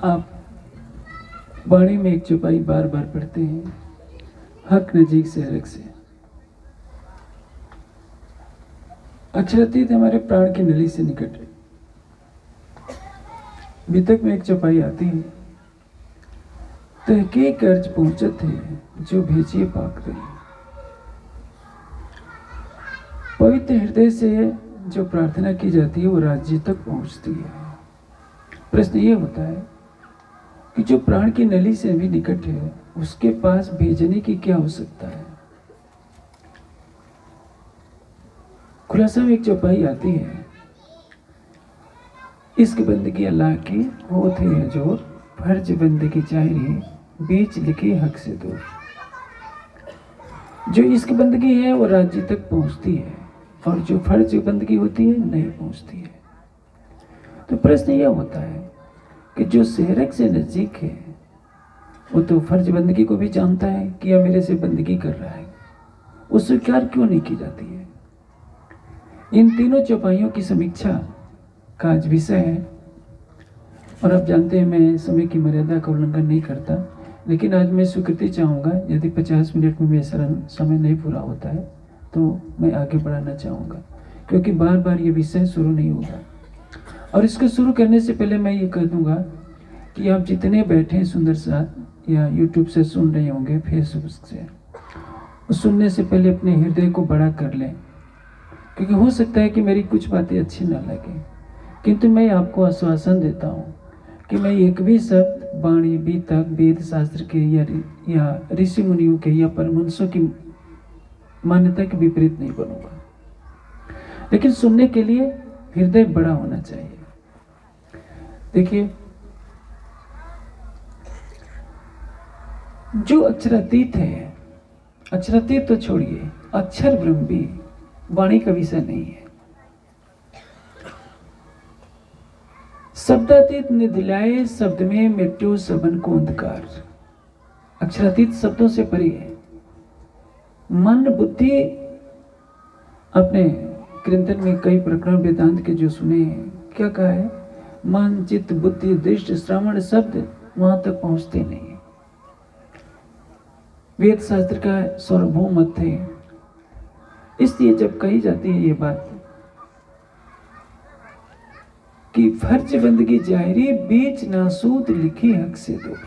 आप वाणी में एक चौपाई बार बार पढ़ते हैं, हक नजीक से हरक से। अक्षरातीत हमारे प्राण की नली से निकट है। वितक में एक चौपाई आती है, तहकीक अर्ज पहुंचत है जो भेजिए पाक दे। पवित्र हृदय से जो प्रार्थना की जाती है वो राज्य तक पहुंचती है। प्रश्न ये होता है कि जो प्राण की नली से भी निकट है उसके पास भेजने की क्या आवश्यकता है। खुलासा में एक चौपाई आती है, इश्क बंदगी अल्लाह की होत है जो फर्ज बंदगी जाहिर बीच लिखी हक से दूर। जो इश्क बंदगी है वो राज्य तक पहुंचती है और जो फर्ज बंदगी होती है नहीं पहुंचती है। तो प्रश्न यह होता है कि जो सेहरक से नजदीक है वो तो फर्ज बंदगी को भी जानता है कि यह मेरे से बंदगी कर रहा है, वो स्वीकार क्यों नहीं की जाती है। इन तीनों चौपाइयों की समीक्षा का आज विषय है। और आप जानते हैं मैं समय की मर्यादा का उल्लंघन नहीं करता, लेकिन आज मैं स्वीकृति चाहूँगा, यदि 50 मिनट में मेरा समय नहीं पूरा होता है तो मैं आगे बढ़ाना चाहूँगा, क्योंकि बार बार ये विषय शुरू नहीं होगा। और इसको शुरू करने से पहले मैं ये कह दूँगा कि आप जितने बैठे सुंदर साथ या यूट्यूब से सुन रहे होंगे, फेसबुक से, सुनने से पहले अपने हृदय को बड़ा कर लें, क्योंकि हो सकता है कि मेरी कुछ बातें अच्छी ना लगे, किंतु मैं आपको आश्वासन देता हूँ कि मैं एक भी शब्द वाणी बीतक वेद शास्त्र के या ऋषि मुनियों के या परमहंसों की मान्यता के विपरीत नहीं बनूंगा। लेकिन सुनने के लिए हृदय बड़ा होना चाहिए। देखिए, जो अक्षरातीत है, अक्षरातीत तो छोड़िए, अक्षर ब्रह्म भी वाणी का विषय नहीं है। शब्दातीत निधिलाए शब्द में मिट्टू सबन को अंधकार। अक्षरातीत शब्दों से परे है। मन बुद्धि, अपने कीर्तन में कई प्रकरण वेदांत के जो सुने हैं, क्या कहा है, मन चित्त बुद्धि दृष्टि श्रवण शब्द वहां तक पहुंचते नहीं है। वेद शास्त्र का सार्वभौम मत है। इसलिए जब कही जाती है ये बात कि फर्ज बंदगी जाहिरी बीच नासूद लिखी हक से दूर।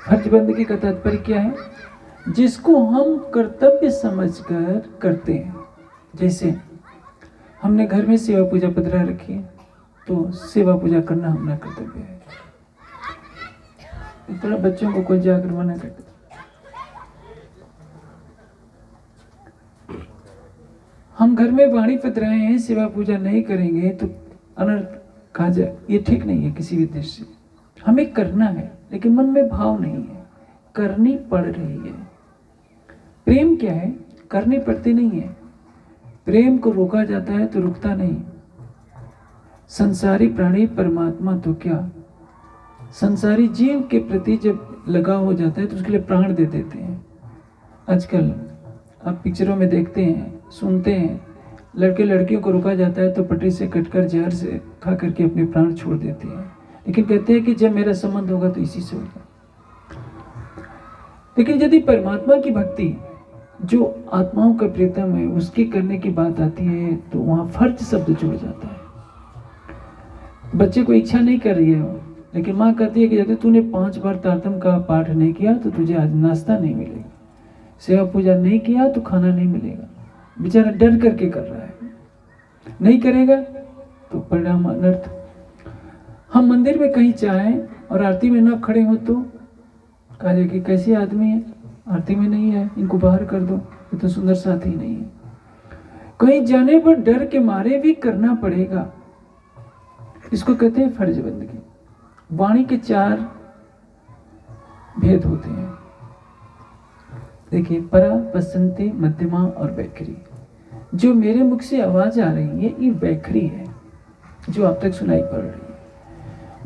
फर्ज बंदगी का तात्पर्य क्या है, जिसको हम कर्तव्य समझकर करते हैं। जैसे हमने घर में सेवा पूजा पधरा रखी है तो सेवा पूजा करना हमारा कर्तव्य है। इतना बच्चों को कोई जाकर मना करते, हम घर में वाणी पधराए हैं, सेवा पूजा नहीं करेंगे तो अनर्थ कहा जाए, ये ठीक नहीं है किसी भी दृष्टि से। हमें करना है लेकिन मन में भाव नहीं है, करनी पड़ रही है। प्रेम क्या है, करनी पड़ती नहीं है। प्रेम को रोका जाता है तो रुकता नहीं। संसारी प्राणी परमात्मा तो क्या, संसारी जीव के प्रति जब लगाव हो जाता है तो उसके लिए प्राण दे देते हैं। आजकल आप पिक्चरों में देखते हैं, सुनते हैं, लड़के लड़कियों को रोका जाता है तो पटरी से कटकर जहर से खा करके अपने प्राण छोड़ देते हैं, लेकिन कहते हैं कि जब मेरा संबंध होगा तो इसी से होगा। लेकिन यदि परमात्मा की भक्ति जो आत्माओं का प्रीतम है उसकी करने की बात आती है तो वहां फर्ज शब्द जुड़ जाता है। बच्चे को इच्छा नहीं कर रही है, लेकिन माँ कहती है कि यदि तूने 5 बार तारतम का पाठ नहीं किया तो तुझे आज नाश्ता नहीं मिलेगा, सेवा पूजा नहीं किया तो खाना नहीं मिलेगा। बेचारा डर करके कर रहा है, नहीं करेगा तो परिणाम अनर्थ। हम मंदिर में कहीं चाहें और आरती में न खड़े हो तो कहा जाए कि कैसे आदमी है, आरती में नहीं है, इनको बाहर कर दो, ये तो सुंदर साथी नहीं है। कहीं जाने पर डर के मारे भी करना पड़ेगा, इसको कहते हैं फर्ज बंदगी। वाणी के 4 भेद होते हैं। देखिए, परा, बसंती, मध्यमा और वैखरी। जो मेरे मुख से आवाज आ रही है ये वैखरी है, जो आप तक सुनाई पड़ रही है।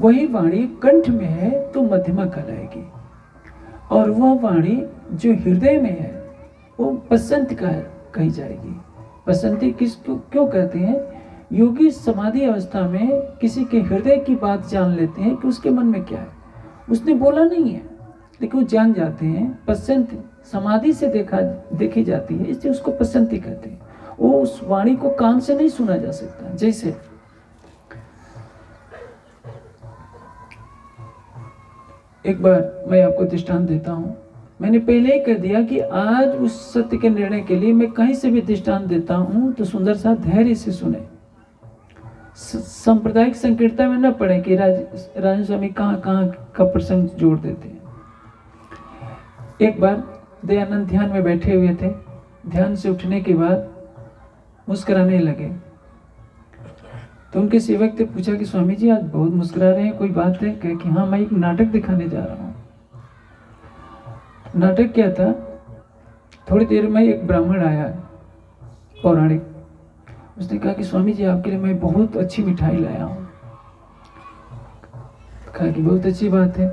वही वाणी कंठ में है तो मध्यमा कहलाएगी, और वह वाणी जो हृदय में है वो बसंत का कही जाएगी। बसंती किसको क्यों कहते हैं, योगी समाधि अवस्था में किसी के हृदय की बात जान लेते हैं कि उसके मन में क्या है। उसने बोला नहीं है लेकिन वो जान जाते हैं। पश्चंत समाधि से देखी जाती है, इसलिए उसको पश्चंती कहते हैं। वो उस वाणी को कान से नहीं सुना जा सकता। जैसे एक बार मैं आपको दृष्टांत देता हूं। मैंने पहले ही कह दिया कि आज उस सत्य के निर्णय के लिए मैं कहीं से भी दृष्टांत देता हूं तो सुंदर सा धैर्य से सुने। सांप्रदायिक संकीर्णता में न पड़े कि राजन स्वामी कहाँ का प्रसंग जोड़ देते हैं। एक बार दयानंद ध्यान में बैठे हुए थे। ध्यान से उठने के बाद मुस्कुराने लगे तो उनके सेवक ने पूछा कि स्वामी जी आज बहुत मुस्कुरा रहे हैं, कोई बात है? कहे कि हाँ, मैं एक नाटक दिखाने जा रहा हूँ। नाटक क्या था? थोड़ी देर में एक ब्राह्मण आया पौराणिक, उसने कहा कि स्वामी जी आपके लिए मैं बहुत अच्छी मिठाई लाया हूँ। कहा कि बहुत अच्छी बात है,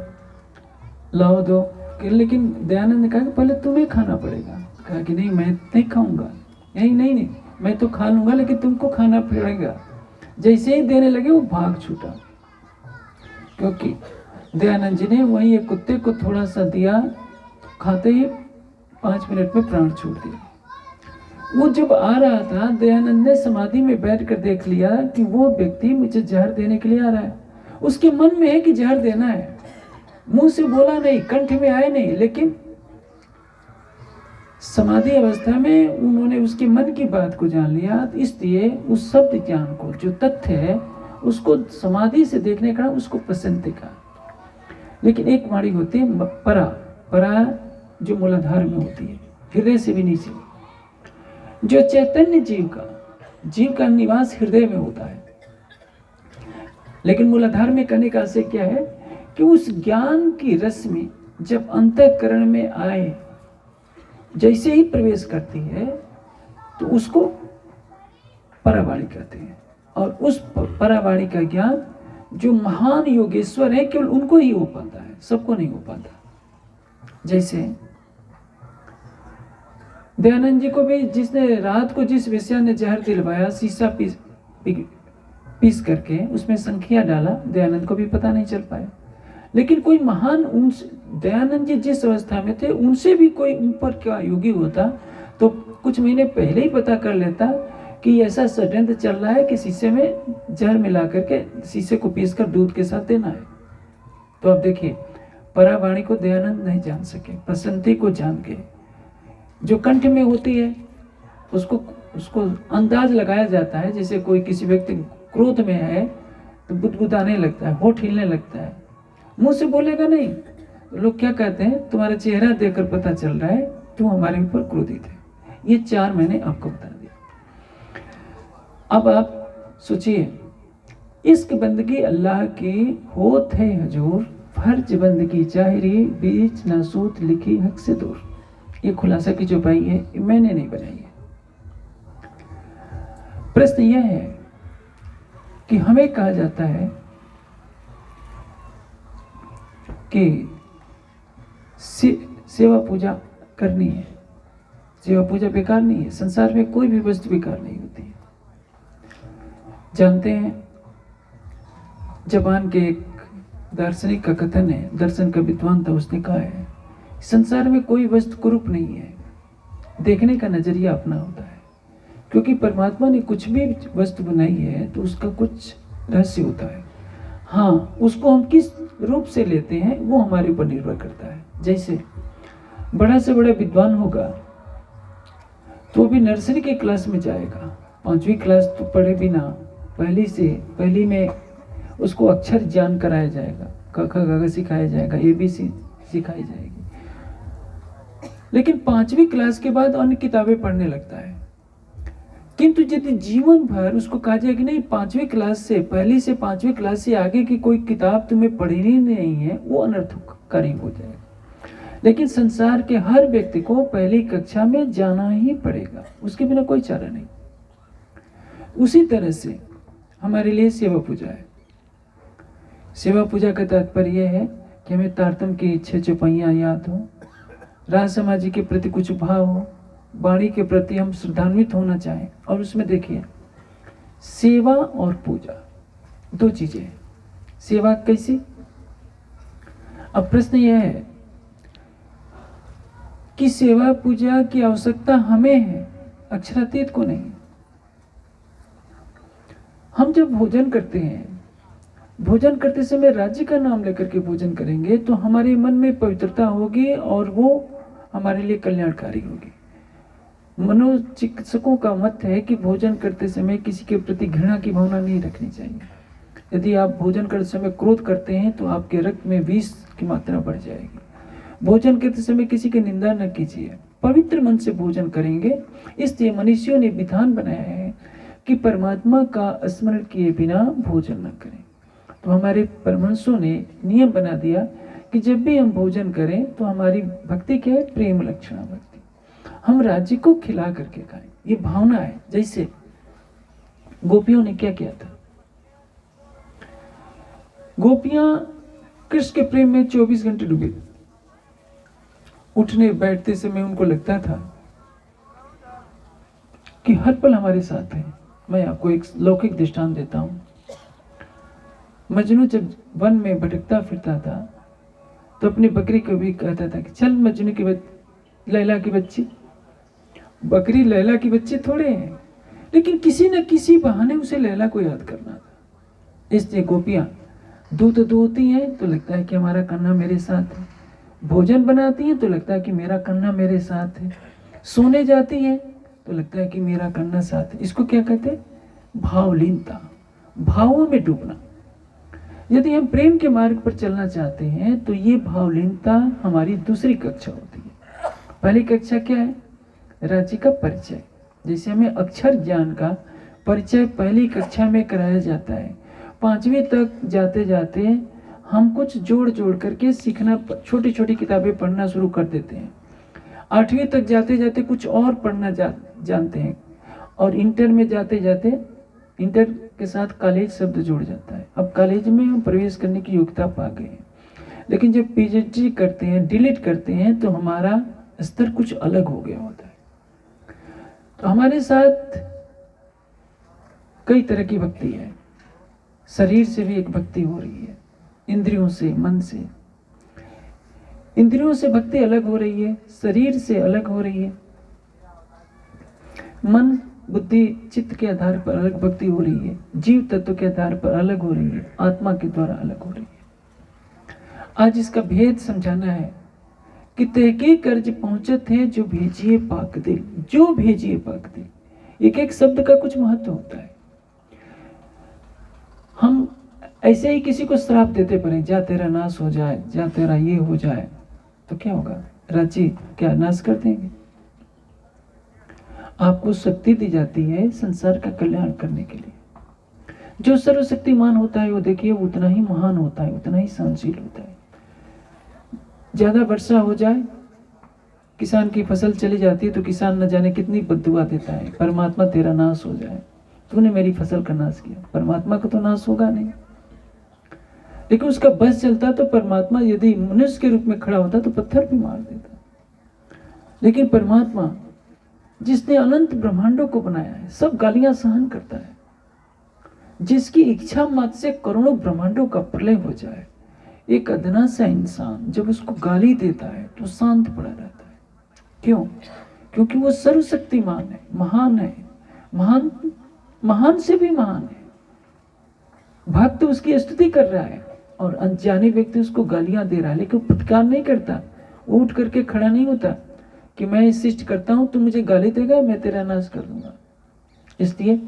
लाओ दो। लेकिन दयानंद ने कहा कि पहले तुम्हें खाना पड़ेगा। कहा कि नहीं, मैं नहीं खाऊंगा। नहीं, मैं तो खा लूंगा लेकिन तुमको खाना पड़ेगा। जैसे ही देने लगे वो भाग छूटा, क्योंकि दयानंद जी ने वहीं एक कुत्ते को थोड़ा सा दिया, खाते ही 5 मिनट में प्राण छोड़ दिया। वो जब आ रहा था, दयानंद ने समाधि में बैठकर देख लिया कि वो व्यक्ति मुझे जहर देने के लिए आ रहा है। उसके मन में है कि जहर देना है, मुंह से बोला नहीं, कंठ में आए नहीं, लेकिन समाधि अवस्था में उन्होंने उसके मन की बात को जान लिया। इसलिए उस शब्द ज्ञान को, जो तथ्य है, उसको समाधि से देखने का उसको पसंद का। लेकिन एक वाणी होती है परा, जो मूलाधार में होती है, हृदय से भी नीचे, जो चैतन्य जीव का निवास हृदय में होता है। लेकिन मूलाधार में कहने का आशय क्या है कि उस ज्ञान की रश्मि जब अंतःकरण में आए, जैसे ही प्रवेश करती है तो उसको परावाणी कहते हैं। और उस परावाणी का ज्ञान जो महान योगेश्वर है केवल उनको ही हो पाता है, सबको नहीं हो पाता। जैसे दयानंद जी को भी जिसने रात को जिस वेश्या ने जहर दिलवाया, शीशा पीस करके उसमें संख्या डाला, दयानंद को भी पता नहीं चल पाया। लेकिन कोई महान, दयानंद जी जिस अवस्था में थे उनसे भी कोई ऊपर क्या योगी होता तो कुछ महीने पहले ही पता कर लेता कि ऐसा षड्यंत्र चल रहा है कि शीशे में जहर मिला करके शीशे को पीसकर दूध के साथ देना है। तो अब देखिए, परावाणी को दयानंद नहीं जान सके, बसंती को जान के, जो कंठ में होती है उसको अंदाज लगाया जाता है। जैसे कोई किसी व्यक्ति क्रोध में है तो बुदबुदाने लगता है, होठ हिलने लगता है, मुंह से बोलेगा नहीं। लोग क्या कहते हैं, तुम्हारा चेहरा देखकर पता चल रहा है तुम हमारे ऊपर क्रोधित है। ये 4 मैंने आपको बता दिया। अब आप सोचिए, इश्क बंदगी अल्लाह की होत है हजूर, फर्ज बंदगी चाहरी, बीच ना सूत लिखी हक से दूर। ये खुलासा की जो पाई है मैंने नहीं बनाई है। प्रश्न यह है कि हमें कहा जाता है कि सेवा पूजा करनी है। सेवा पूजा बेकार नहीं है। संसार में कोई भी वस्तु बेकार नहीं होती है। जानते हैं, जापान के एक दार्शनिक का कथन है, दर्शन का विद्वान था, उसने कहा है संसार में कोई वस्तु कुरूप नहीं है, देखने का नजरिया अपना होता है। क्योंकि परमात्मा ने कुछ भी वस्तु बनाई है तो उसका कुछ रहस्य होता है। हाँ, उसको हम किस रूप से लेते हैं वो हमारे ऊपर निर्भर करता है। जैसे बड़ा से बड़ा विद्वान होगा तो भी नर्सरी के क्लास में जाएगा, 5वीं क्लास तो पढ़े बिना पहली में उसको अक्षर ज्ञान कराया जाएगा, क ख ग घ सिखाया जाएगा, ABC सिखाई जाएगी। लेकिन 5वीं क्लास के बाद अन्य किताबें पढ़ने लगता है। किंतु यदि जीवन भर उसको कहा जाए कि नहीं, 5वीं क्लास से, पहली से 5वीं क्लास से आगे की कोई किताब तुम्हें पढ़नी नहीं है, वो अनर्थकारी हो जाएगा। लेकिन संसार के हर व्यक्ति को पहली कक्षा में जाना ही पड़ेगा, उसके बिना कोई चारा नहीं। उसी तरह से हमारे लिए सेवा पूजा है। सेवा पूजा का तात्पर्य यह है कि हमें तारतम की 6 चौपाइयाँ याद हो, राज समाज के प्रति कुछ भाव हो, वाणी के प्रति हम श्रद्धान्वित होना चाहें। और उसमें देखिए, सेवा और पूजा दो चीजें हैं। सेवा कैसी? अब प्रश्न यह है कि सेवा पूजा की आवश्यकता हमें है, अक्षरातीत को नहीं। हम जब भोजन करते हैं, भोजन करते समय राज्य का नाम लेकर के भोजन करेंगे तो हमारे मन में पवित्रता होगी और वो हमारे लिए कल्याणकारी होगी। मनोचिकित्सकों का मत है कि भोजन करते समय किसी के प्रति घृणा की भावना नहीं रखनी चाहिए। यदि आप भोजन करते समय क्रोध करते हैं तो आपके रक्त में विष की मात्रा बढ़ जाएगी। भोजन करते समय किसी की निंदा न कीजिए, पवित्र मन से भोजन करेंगे। इसलिए मनुष्यों ने विधान बनाया है कि परमात्मा का स्मरण किए बिना भोजन न करें। तो हमारे परमहंसों ने नियम बना दिया कि जब भी हम भोजन करें तो हमारी भक्ति क्या है? प्रेम लक्षणा भक्ति। हम राज्य को खिला करके खाएं, ये भावना है। जैसे गोपियों ने क्या किया था? गोपियां कृष्ण के प्रेम में 24 घंटे डूबी। उठने बैठते समय उनको लगता था कि हर पल हमारे साथ है। मैं आपको एक लौकिक दृष्टांत देता हूं। मजनू जब वन में भटकता फिरता था तो अपनी बकरी को भी कहता था कि चल मजनू की लैला की बच्ची। बकरी लैला की बच्ची थोड़े हैं, लेकिन किसी न किसी बहाने उसे लैला को याद करना था। इसलिए गोपियां दूध दूहती हैं तो लगता है कि हमारा कन्ना मेरे साथ है, भोजन बनाती हैं तो लगता है कि मेरा कन्ना मेरे साथ है, सोने जाती हैं तो लगता है कि मेरा कन्ना साथ है। इसको क्या कहते हैं? भावलीनता, भावों में डूबना। यदि हम प्रेम के मार्ग पर चलना चाहते हैं तो ये भावलीनता हमारी दूसरी कक्षा होती है। पहली कक्षा क्या है? राज्य का परिचय। जैसे हमें अक्षर ज्ञान का परिचय पहली कक्षा में कराया जाता है, 5वीं तक जाते जाते हम कुछ जोड़ जोड़ करके सीखना, छोटी छोटी किताबें पढ़ना शुरू कर देते हैं। 8वीं तक जाते जाते कुछ और पढ़ना जानते हैं, और इंटर में जाते जाते इंटर के साथ कॉलेज शब्द जुड़ जाता है। अब कॉलेज में हम प्रवेश करने की योग्यता पा गए हैं, लेकिन जब पीएचडी करते हैं, डिलीट करते हैं, तो हमारा स्तर कुछ अलग हो गया होता है। तो हमारे साथ कई तरह की भक्ति है। शरीर से भी एक भक्ति हो रही है, इंद्रियों से, मन से। इंद्रियों से भक्ति अलग हो रही है, शरीर से अलग हो रही है। मन, बुद्धि, चित्त के आधार पर अलग भक्ति हो रही है, जीव तत्व के आधार पर अलग हो रही है, आत्मा के द्वारा अलग हो रही है। आज इसका भेद समझाना है कि तहकीक कर्ज पहुंचत है जो भेजिए पाक दिल, जो भेजिए पाक दिल। एक एक शब्द का कुछ महत्व होता है। हम ऐसे ही किसी को श्राप देते पड़े, जा तेरा नाश हो जाए, जा तेरा ये हो जाए, तो क्या होगा? राज्य क्या नाश कर देंगे? आपको शक्ति दी जाती है संसार का कल्याण करने के लिए। जो सर्वशक्तिमान होता है वो देखिए उतना ही महान होता है, उतना ही सहनशील होता है। ज्यादा वर्षा हो जाए, किसान की फसल चली जाती है तो किसान न जाने कितनी बद्दुआ देता है, परमात्मा तेरा नाश हो जाए, तूने मेरी फसल का नाश किया। परमात्मा का तो नाश होगा नहीं, लेकिन उसका बस चलता तो परमात्मा यदि मनुष्य के रूप में खड़ा होता तो पत्थर भी मार देता। लेकिन परमात्मा जिसने अनंत ब्रह्मांडों को बनाया है, सब गालियां सहन करता है, जिसकी इच्छा मात्र से करोड़ों ब्रह्मांडों का प्रलय हो जाए, एक अदना सा इंसान जब उसको गाली देता है तो शांत पड़ा रहता है। क्यों? क्योंकि वो सर्वशक्तिमान है, महान है, महान महान से भी महान है। भक्त उसकी स्तुति कर रहा है और अनजाने व्यक्ति उसको गालियां दे रहा है, लेकिन प्रतिकार नहीं करता, वो उठ करके खड़ा नहीं होता कि मैं शिष्ट करता हूं, तू मुझे गाली देगा, मैं तेरा नाश कर दूंगा। इसलिए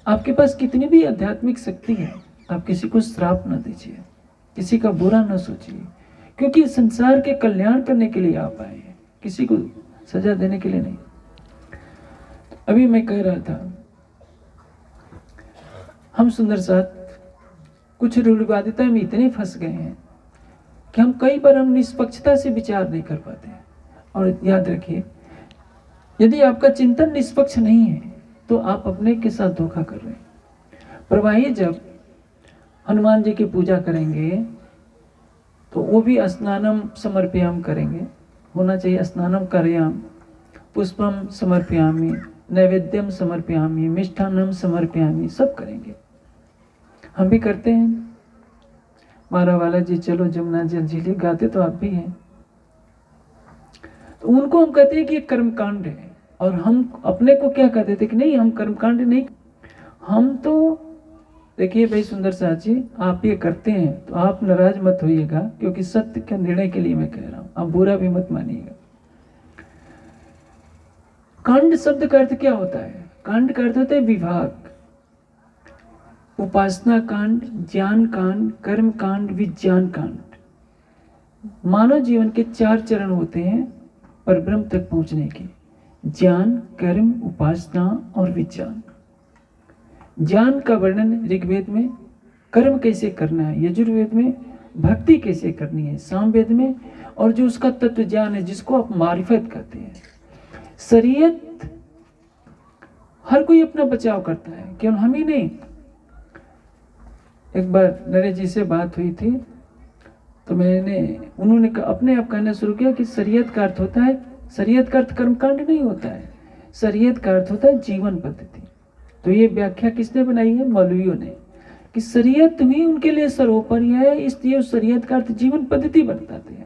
आपके पास कितनी भी आध्यात्मिक शक्ति है, आप किसी को श्राप न दीजिए, किसी का बुरा न सोचिए, क्योंकि संसार के कल्याण करने के लिए आप आए हैं, किसी को सजा देने के लिए नहीं। अभी मैं कह रहा था, हम सुंदर साथ कुछ रूढ़िवादिता में इतने फंस गए हैं कि हम कई बार हम निष्पक्षता से विचार नहीं कर पाते हैं। और याद रखिए, यदि आपका चिंतन निष्पक्ष नहीं है तो आप अपने के साथ धोखा कर रहे हैं। प्रवाही जब हनुमान जी की पूजा करेंगे तो वो भी स्नानम समर्पयाम करेंगे, होना चाहिए स्नानम करयाम पुष्पम समर्पयामी नैवेद्यम समर्पयामि, मिष्ठान्नम समर्पयामि, सब करेंगे। हम भी करते हैं। मारा वाला जी चलो जमुना जल झीले गाते तो आप भी हैं। तो उनको हम कहते हैं कि ये कर्मकांड है, और हम अपने को क्या कहते थे कि नहीं हम कर्मकांड नहीं। हम तो देखिए भाई सुंदर साथ जी, आप ये करते हैं तो आप नाराज मत होइएगा, क्योंकि सत्य का निर्णय के लिए मैं कह रहा हूं, आप बुरा भी मत मानिएगा। कांड शब्द का अर्थ क्या होता है? कांड का अर्थ होता है विभाग। उपासना कांड, ज्ञान कांड, कर्म कांड, विज्ञान कांड। मानव जीवन के 4 चरण होते हैं पर ब्रह्म तक पहुंचने के: ज्ञान, कर्म, उपासना और विज्ञान। ज्ञान का वर्णन ऋग्वेद में, कर्म कैसे करना है यजुर्वेद में, भक्ति कैसे करनी है सामवेद में, और जो उसका तत्व ज्ञान है जिसको आप मारिफत कहते हैं। शरीयत हर कोई अपना बचाव करता है, केवल हम ही नहीं। एक बार नरेश जी से बात हुई थी तो उन्होंने अपने आप कहना शुरू किया कि शरीयत का अर्थ होता है, शरीयत का अर्थ कर्मकांड नहीं होता है, शरीयत का अर्थ होता है जीवन पद्धति। तो ये व्याख्या किसने बनाई है? मौलवियों ने, कि शरीयत ही उनके लिए सर्वोपरि है, इसलिए उस शरीयत का अर्थ जीवन पद्धति बताते हैं।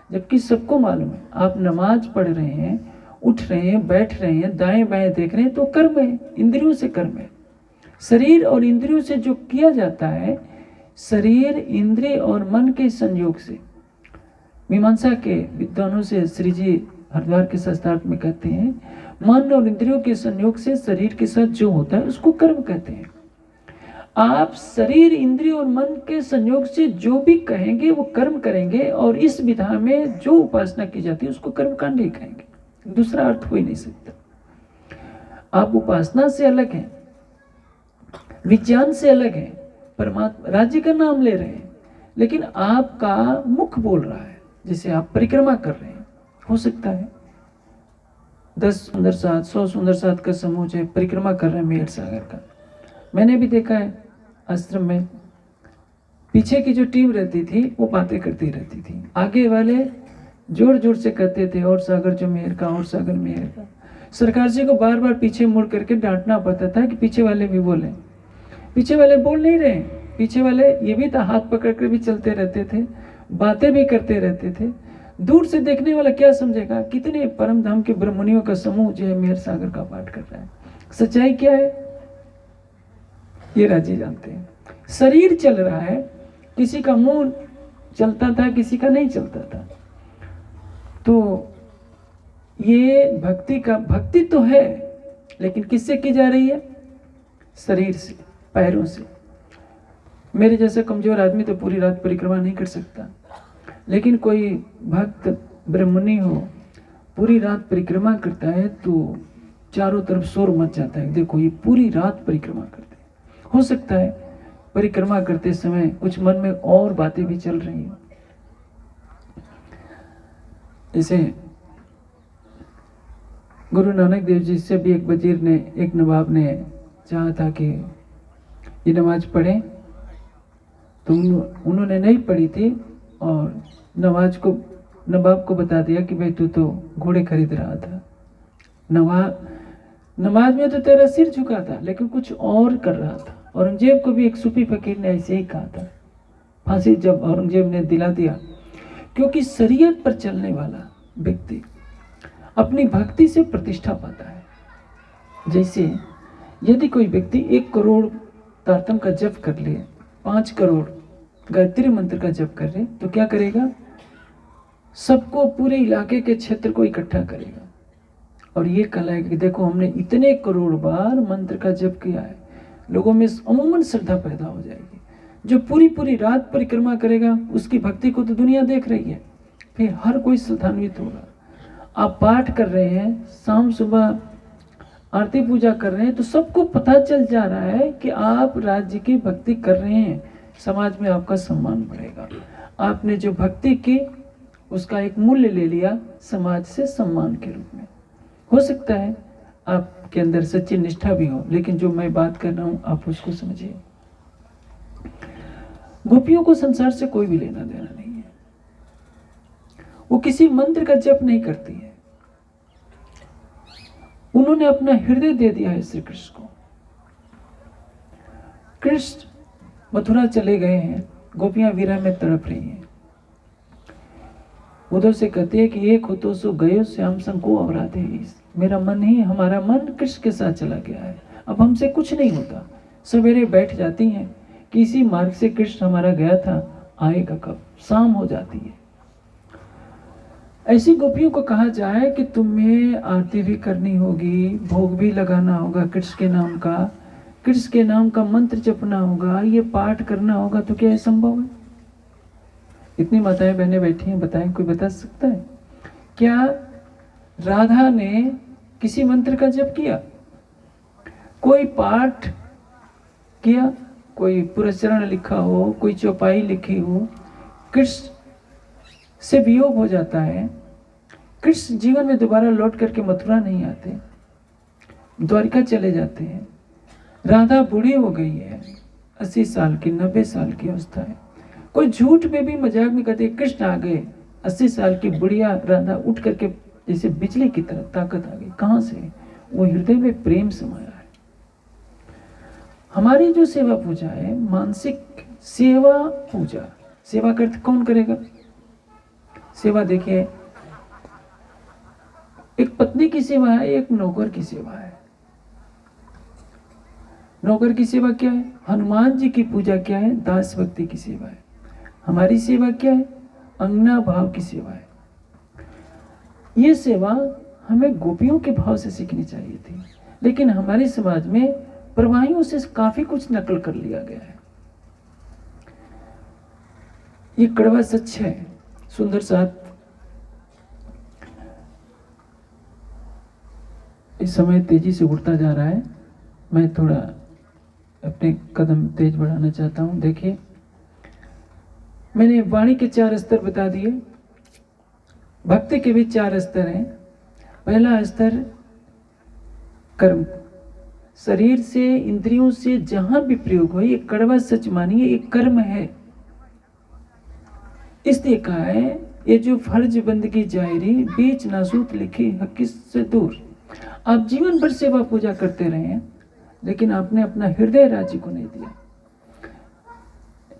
जबकि सबको मालूम है, आप नमाज पढ़ रहे हैं, उठ रहे हैं, बैठ रहे हैं, दाएं बाएं देख रहे हैं, तो कर्म है, इंद्रियों से कर्म है। शरीर और इंद्रियों से जो किया जाता है, शरीर, इंद्रिय और मन के संयोग से, मीमांसा के विद्वानों से श्री जी हरिद्वार के शास्त्रार्थ में कहते हैं, मन और इंद्रियों के संयोग से शरीर के साथ जो होता है उसको कर्म कहते हैं। आप शरीर, इंद्रिय और मन के संयोग से जो भी कहेंगे वो कर्म करेंगे, और इस विधा में जो उपासना की जाती है उसको कर्मकांड ही कहेंगे, दूसरा अर्थ हो ही नहीं सकता। आप उपासना से अलग हैं, विज्ञान से अलग हैं, परमात्मा राज्य का नाम ले रहे हैं, लेकिन आपका मुख बोल रहा है। जैसे आप परिक्रमा कर रहे हैं, हो सकता है 10 सुंदर साथ, 100 सुंदर साथ का समूह जो परिक्रमा कर रहे हैं मेहर सागर का। मैंने भी देखा है आश्रम में, पीछे की जो टीम रहती थी वो बातें करती रहती थी, आगे वाले जोर जोर से कहते थे और सागर जो मेहर का, और सागर मेहर का। सरकार जी को बार बार पीछे मुड़ करके डांटना पड़ता था कि पीछे वाले भी बोले। पीछे वाले बोल नहीं रहे, पीछे वाले ये भी था, हाथ पकड़ कर भी चलते रहते थे, बातें भी करते रहते थे। दूर से देखने वाला क्या समझेगा, कितने परम धाम के ब्रह्मणियों का समूह जो है मेहर सागर का पाठ कर रहा है। सच्चाई क्या है ये राजी जानते हैं। शरीर चल रहा है, किसी का मुंह चलता था, किसी का नहीं चलता था। तो ये भक्ति तो है, लेकिन किससे की जा रही है? शरीर से, पैरों से। मेरे जैसा कमजोर आदमी तो पूरी रात परिक्रमा नहीं कर सकता, लेकिन कोई भक्त ब्रह्मणी हो, पूरी रात परिक्रमा करता है तो चारों तरफ शोर मच जाता है, देखो ये पूरी रात परिक्रमा करते हैं। हो सकता है परिक्रमा करते समय कुछ मन में और बातें भी चल रही हैं। जैसे गुरु नानक देव जी से भी एक नवाब ने चाहा था कि ये नमाज पढ़ें, तो उन्होंने नहीं पढ़ी थी, और नवाब को बता दिया कि भाई तू तो घोड़े खरीद रहा था, नमाज में तो तेरा सिर झुका था, लेकिन कुछ और कर रहा था। औरंगजेब को भी एक सूफी फकीर ने ऐसे ही कहा था, फांसी जब औरंगजेब ने दिला दिया। क्योंकि शरीयत पर चलने वाला व्यक्ति अपनी भक्ति से प्रतिष्ठा पाता है। जैसे यदि कोई व्यक्ति 1 करोड़ तारतम का जप कर ले, 5 करोड़ गायत्री मंत्र का जप कर ले, तो क्या करेगा? सबको, पूरे इलाके के क्षेत्र को इकट्ठा करेगा और ये कहलाएगा कि देखो हमने इतने करोड़ बार मंत्र का जप किया है। लोगों में अमूमन श्रद्धा पैदा हो जाएगी। जो पूरी रात परिक्रमा करेगा उसकी भक्ति को तो दुनिया देख रही है, फिर हर कोई श्रद्धान्वित होगा। आप पाठ कर रहे हैं, शाम सुबह आरती पूजा कर रहे हैं, तो सबको पता चल जा रहा है कि आप राज्य की भक्ति कर रहे हैं। समाज में आपका सम्मान बढ़ेगा। आपने जो भक्ति की उसका एक मूल्य ले लिया समाज से सम्मान के रूप में। हो सकता है आपके अंदर सच्ची निष्ठा भी हो, लेकिन जो मैं बात कर रहा हूं आप उसको समझिए। गोपियों को संसार से कोई भी लेना देना नहीं है। वो किसी मंत्र का जप नहीं करती है। उन्होंने अपना हृदय दे दिया है श्री कृष्ण को। कृष्ण मथुरा चले गए हैं, गोपियां विरह में तड़प रही हैं। उधर से कहती है कि एक हो तो सो गयो श्याम संग को अवराधे। मेरा मन ही, हमारा मन कृष्ण के साथ चला गया है, अब हमसे कुछ नहीं होता। सवेरे बैठ जाती हैं कि इसी मार्ग से कृष्ण हमारा गया था, आएगा कब? शाम हो जाती है। ऐसी गोपियों को कहा जाए कि तुम्हें आरती भी करनी होगी, भोग भी लगाना होगा कृष्ण के नाम का, कृष्ण के नाम का मंत्र जपना होगा, ये पाठ करना होगा, तो क्या यह संभव है? इतनी माताएं बहनें बैठी हैं, बताएं कोई बता सकता है क्या राधा ने किसी मंत्र का जप किया, कोई पाठ किया, कोई पुरस्चरण लिखा हो, कोई चौपाई लिखी हो? कृष्ण से वियोग हो जाता है, कृष्ण जीवन में दोबारा लौट करके मथुरा नहीं आते, द्वारिका चले जाते हैं। राधा बूढ़ी हो गई है, 80 साल की, 90 साल की अवस्था है। कोई झूठ में भी मजाक में कहते कृष्ण आ गए, 80 साल की बुढ़िया राधा उठ करके जैसे बिजली की तरह ताकत आ गई। कहां से? वो हृदय में प्रेम समाया है। हमारी जो सेवा पूजा है, मानसिक सेवा पूजा, सेवा करते कौन करेगा? सेवा देखिए, एक पत्नी की सेवा है, एक नौकर की सेवा है। नौकर की सेवा क्या है? हनुमान जी की पूजा क्या है? दास भक्ति की सेवा है। हमारी सेवा क्या है? अंगना भाव की सेवा है। ये सेवा हमें गोपियों के भाव से सीखनी चाहिए थी, लेकिन हमारे समाज में प्रवाहियों से काफी कुछ नकल कर लिया गया है। ये कड़वा सच है। सुंदर साथ इस समय तेजी से उड़ता जा रहा है, मैं थोड़ा अपने कदम तेज बढ़ाना चाहता हूं। देखिए, मैंने वाणी के 4 स्तर बता दिए, भक्ति के भी 4 स्तर हैं। पहला स्तर कर्म, शरीर से, इंद्रियों से जहां भी प्रयोग हो, ये कड़वा सच मानिए, ये कर्म है। इसलिए कहा है, ये जो फर्ज बंदगी जायरी, बीच नासूत लिखी हकीस से दूर। आप जीवन भर सेवा पूजा करते रहे हैं, लेकिन आपने अपना हृदय राज्य को नहीं दिया।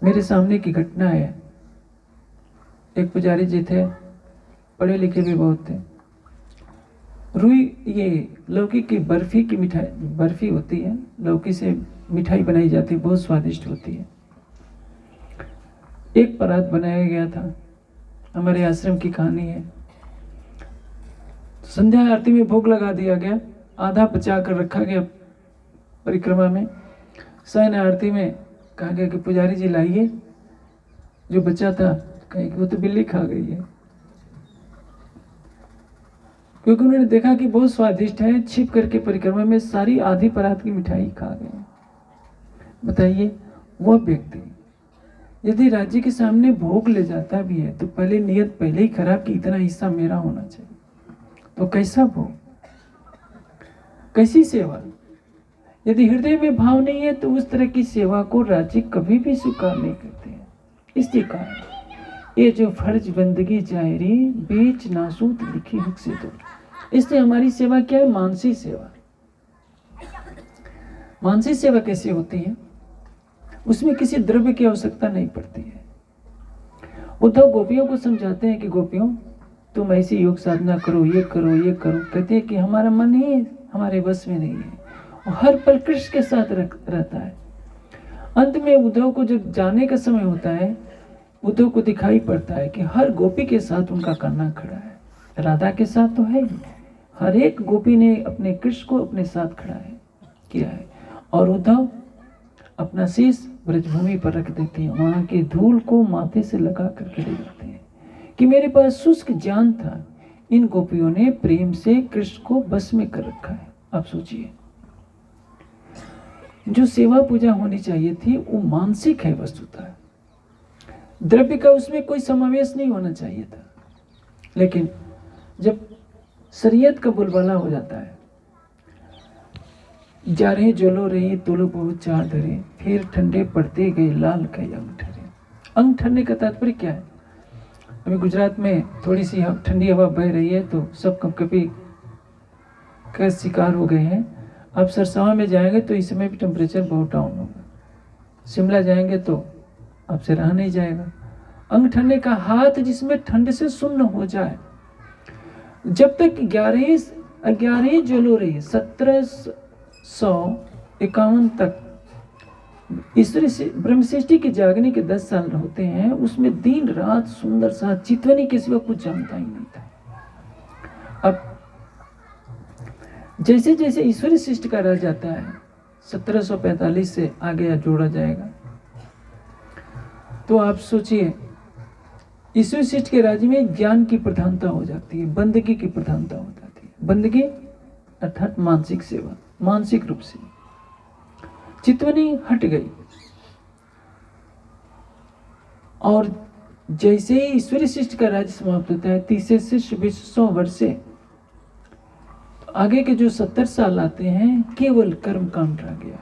मेरे सामने की घटना है, एक पुजारी जी थे, पढ़े लिखे भी बहुत थे। रुई, ये लौकी की बर्फी की मिठाई, बर्फी होती है, लौकी से मिठाई बनाई जाती है, बहुत स्वादिष्ट होती है। एक परात बनाया गया था, हमारे आश्रम की कहानी है। संध्या आरती में भोग लगा दिया गया, आधा बचा कर रखा गया परिक्रमा में। शयन आरती में कहा गया कि पुजारी जी लाइए, जो बचा था कहे कि वो तो बिल्ली खा गई है, क्योंकि उन्होंने देखा कि बहुत स्वादिष्ट है, छिप करके परिक्रमा में सारी आधी परात की मिठाई खा गए। बताइए, वह व्यक्ति यदि राज्य के सामने भोग ले जाता भी है तो पहले नियत पहले ही खराब कि इतना हिस्सा मेरा होना चाहिए, तो कैसा भोग, कैसी सेवा? यदि हृदय में भाव नहीं है तो उस तरह की सेवा को राज्य कभी भी स्वीकार नहीं करते हैं। इसलिए कहा, ये जो फर्ज बंदगी जायरी, बीच नासूत लिखी हुक से दूर। इसलिए हमारी सेवा क्या है? मानसी सेवा। मानसी सेवा कैसे होती है? उसमें किसी द्रव्य की आवश्यकता नहीं पड़ती है। उद्धव गोपियों को समझाते हैं कि गोपियों, तुम ऐसी योग साधना करो, ये करो, ये करो। कहते हैं कि हमारा मन ही हमारे बस में नहीं है, वो हर पल कृष्ण के साथ रहता है। अंत में उद्धव को जब जाने का समय होता है, उद्धव को दिखाई पड़ता है कि हर गोपी के साथ उनका करना खड़ा है। राधा के साथ तो है ही, हर एक गोपी ने अपने कृष्ण को अपने साथ खड़ा है किया है। और उद्धव अपना शीश ब्रजभूमि पर रख देते हैं, वहां की धूल को माथे से लगा करके ले जाते हैं कि मेरे पास शुष्क ज्ञान था, इन गोपियों ने प्रेम से कृष्ण को बस में कर रखा है। आप सोचिए, जो सेवा पूजा होनी चाहिए थी वो मानसिक है वस्तुतः, द्रव्य का उसमें कोई समावेश नहीं होना चाहिए था। लेकिन जब शरीयत का बुलवाला हो जाता है, जा रहे जोलो रही तोलो बहुत चार धरे, फिर ठंडे पड़ते गए लाल कई अंग ठहरे। अंग ठहरने का तात्पर्य क्या है? अभी गुजरात में थोड़ी सी ठंडी हवा बह रही है तो सब कभी का शिकार हो गए हैं। अब सरसावा में जाएंगे तो इस समय भी टेम्परेचर बहुत डाउन होगा। शिमला जाएंगे तो आपसे रहा नहीं जाएगा। अंग ठंडे का हाथ जिसमें ठंड से सुन्न हो जाए। जब तक 11 जनवरी 1751 तक ईश्वर से ब्रह्म सृष्टि के जागने के 10 साल होते हैं, उसमें दिन रात सुंदर सा चितवनी के सिवा कुछ जानता ही नहीं था। अब जैसे जैसे ईश्वरी सृष्टि का रह जाता है, 1745 से आगे जोड़ा जाएगा, तो आप सोचिए ईश्वरी सृष्टि के राज्य में ज्ञान की प्रधानता हो जाती है, बंदगी की प्रधानता हो जाती है। बंदगी अर्थात मानसिक सेवा, मानसिक रूप से चितवनी हट गई। और जैसे ही ईश्वरी सृष्टि का राज्य समाप्त होता है, तीसरे से 100 वर्ष से तो आगे के जो 70 साल आते हैं, केवल कर्म कांड रह गया।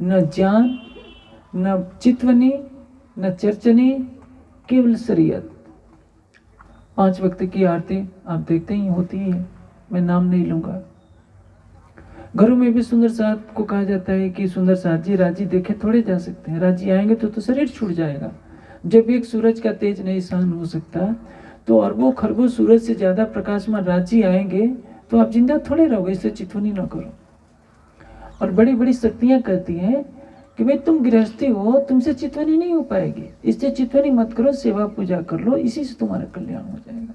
न ज्ञान, न चितवनी, न चर्चनी, केवल शरीयत। 5 वक्त की आरती आप देखते ही होती है, मैं नाम नहीं लूंगा। घरों में भी सुंदर साथ को कहा जाता है कि सुंदर साथ जी राजी देखे थोड़े जा सकते हैं, राजी आएंगे तो शरीर छूट जाएगा। जब एक सूरज का तेज नहीं सहन हो सकता, तो अरबों खरबों सूरज से ज्यादा प्रकाशमान राजी आएंगे तो आप जिंदा थोड़े रहोगे, इससे चितवनी ना करो। और बड़ी बड़ी शक्तियां कहती हैं कि भाई तुम गृहस्थी हो, तुमसे चितवनी नहीं हो पाएगी, इससे चितवनी मत करो, सेवा पूजा कर लो, इसी से तुम्हारा कल्याण हो जाएगा।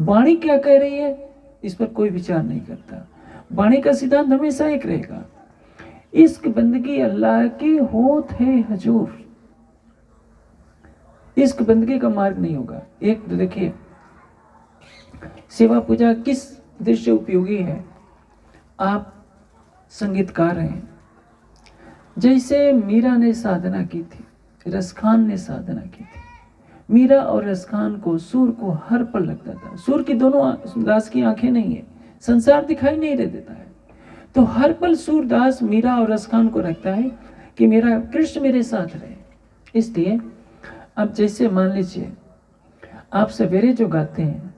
वाणी क्या कह रही है इस पर कोई विचार नहीं करता। वाणी का सिद्धांत हमेशा एक रहेगा, इश्क बंदगी अल्लाह की होत है हजूर। इश्क बंदगी का मार्ग नहीं होगा। एक तो देखिए सेवा पूजा किस दृष्टि उपयोगी है। आप संगीतकार हैं, जैसे मीरा ने साधना की थी, रसखान ने साधना की थी। मीरा और रसखान को, सूर को हर पल लगता था। सूर की दोनों दास की आंखें नहीं है, संसार दिखाई नहीं देता है, तो हर पल सूरदास मीरा और रसखान को रखता है कि मेरा कृष्ण मेरे साथ रहे। इसलिए अब जैसे मान लीजिए आप सवेरे जो गाते हैं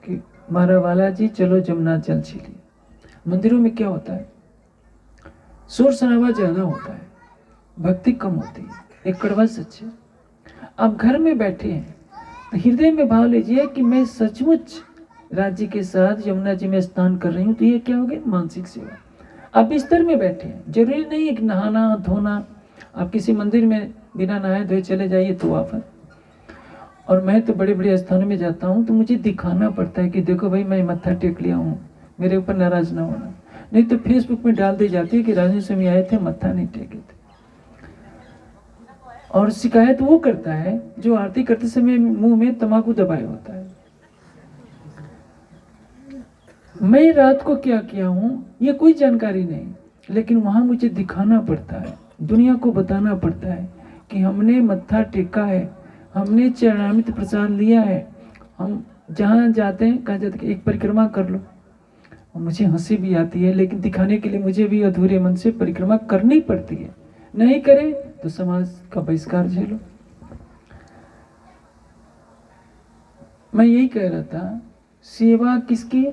कि मारा वाला जी चलो जमुना जल छिली, मंदिरों में क्या होता है, शोर शराबा ज्यादा होता है, भक्ति कम होती है, एक कड़वा सच है। आप घर में बैठे हैं तो हृदय में भाव लीजिए कि मैं सचमुच राज्य के साथ यमुना जी में स्नान कर रही हूँ, तो ये क्या हो गया, मानसिक सेवा। आप बिस्तर में बैठे हैं, जरूरी नहीं है कि नहाना धोना, आप किसी मंदिर में बिना नहाए धोए चले जाइए तो आफत। और मैं तो बड़े बड़े स्थानों में जाता हूँ तो मुझे दिखाना पड़ता है कि देखो भाई मैं मत्था टेक लिया हूँ, मेरे ऊपर नाराज ना होना, नहीं तो फेसबुक में डाल दी जाती है कि राजन स्वामी आए थे मत्था नहीं टेके थे। और शिकायत वो करता है जो आरती करते समय मुंह में तंबाकू दबाए होता है। मैं रात को क्या किया हूँ ये कोई जानकारी नहीं, लेकिन वहां मुझे दिखाना पड़ता है, दुनिया को बताना पड़ता है कि हमने मत्था टेका है, हमने चरणामृत प्रसाद लिया है। हम जहाँ जाते हैं कहा जाता है एक परिक्रमा कर लो। मुझे हंसी भी आती है, लेकिन दिखाने के लिए मुझे भी अधूरे मन से परिक्रमा करनी पड़ती है। नहीं करे तो समाज का बहिष्कार झेलो। मैं यही कह रहा था, सेवा किसकी,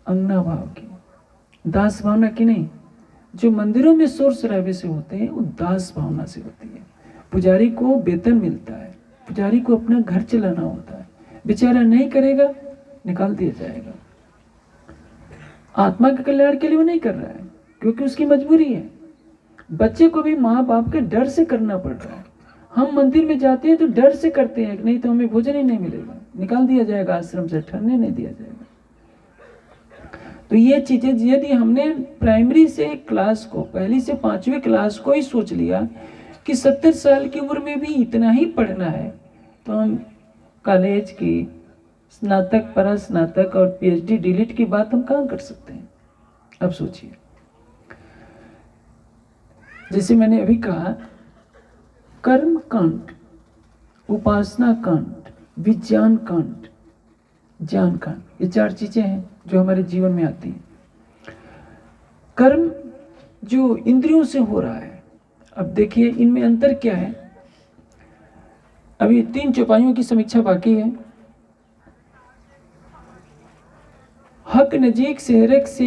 अंगना भाव की, दास भावना की नहीं। जो मंदिरों में शोर शराबे से होते हैं वो दास भावना से होती है। पुजारी को वेतन मिलता है, पुजारी को अपना घर चलाना होता है, बेचारा नहीं करेगा निकाल दिया जाएगा। आत्मा के कल्याण के लिए वो नहीं कर रहा है क्योंकि उसकी मजबूरी है। बच्चे को भी माँ बाप के डर से करना पड़ रहा है। हम मंदिर में जाते हैं तो डर से करते हैं, नहीं तो हमें भोजन ही नहीं मिलेगा, निकाल दिया जाएगा आश्रम से, ठहरने नहीं दिया जाएगा। तो ये चीजें यदि हमने प्राइमरी से क्लास को, पहली से 5वीं क्लास को ही सोच लिया कि 70 साल की उम्र में भी इतना ही पढ़ना है, तो हम कॉलेज की स्नातक, परास्नातक और पीएचडी डीलिट की बात हम कहाँ कर सकते हैं। अब सोचिए, जैसे मैंने अभी कहा, कर्म कांड, उपासना कांड, विज्ञान कांड, ज्ञान कांड, ये 4 चीजें हैं जो हमारे जीवन में आती हैं। कर्म जो इंद्रियों से हो रहा है, अब देखिए इनमें अंतर क्या है। अभी 3 चौपाइयों की समीक्षा बाकी है। हक नजीक सेहरक से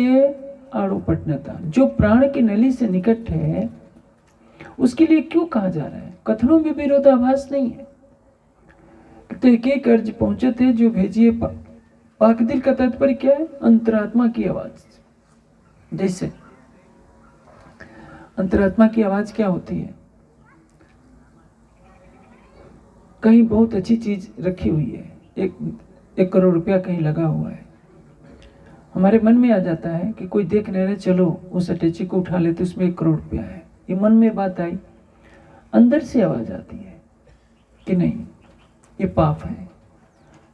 आड़ोपटनता, जो प्राण की नली से निकट है उसके लिए क्यों कहा जा रहा है? कथनों में विरोधाभास नहीं है। तो एक एक अर्ज पहुंचे थे जो भेजिए पाक दिल का तात्पर्य क्या है? अंतरात्मा की आवाज। जैसे अंतरात्मा की आवाज क्या होती है? कहीं बहुत अच्छी चीज रखी हुई है, 1 करोड़ रुपया कहीं लगा हुआ है, हमारे मन में आ जाता है कि कोई देख नहीं रहे, चलो उस अटैची को उठा लेते, उसमें 1 करोड़ रुपया है। ये मन में बात आई, अंदर से आवाज आती है कि नहीं, ये पाप है।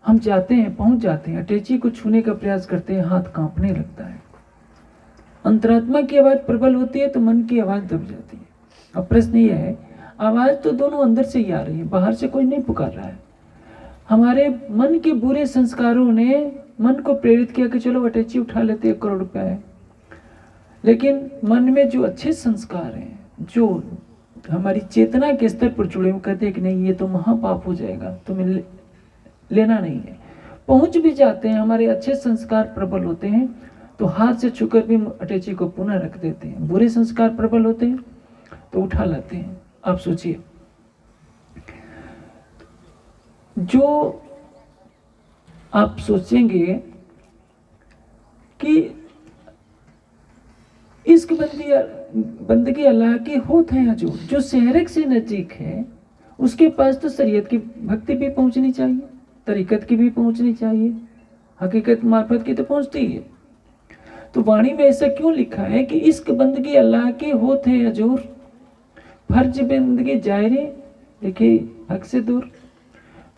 हम जाते हैं, पहुंच जाते हैं, अटैची को छूने का प्रयास करते हैं, हाथ कांपने लगता है। अंतरात्मा की आवाज प्रबल होती है तो मन की आवाज दब जाती है। अब प्रश्न ये है, आवाज तो दोनों अंदर से ही आ रही है, बाहर से कोई नहीं पुकार रहा है। हमारे मन के बुरे संस्कारों ने मन को प्रेरित किया कि चलो अटैची उठा लेते, 1 करोड़ रुपया है। लेकिन मन में जो अच्छे संस्कार हैं, जो हमारी चेतना के स्तर पर जुड़े, वो कहते हैं कि नहीं, ये तो महापाप हो जाएगा, तुम्हें लेना नहीं है। पहुंच भी जाते हैं, हमारे अच्छे संस्कार प्रबल होते हैं तो हाथ से छूकर भी अटैची को पुनः रख देते हैं। बुरे संस्कार प्रबल होते हैं तो उठा लाते हैं। आप सोचिए, जो आप सोचेंगे कि इश्क बंदगी अल्लाह की होत है हजूर, जो शहरक से नजदीक है उसके पास तो शरीयत की भक्ति भी पहुंचनी चाहिए, तरीकत की भी पहुंचनी चाहिए, हकीकत मार्फत की तो पहुंचती ही है। तो वाणी में ऐसा क्यों लिखा है कि इश्क बंदगी अल्लाह की होत है हजूर, फर्ज बंदगी जायरे देखिए हक से दूर।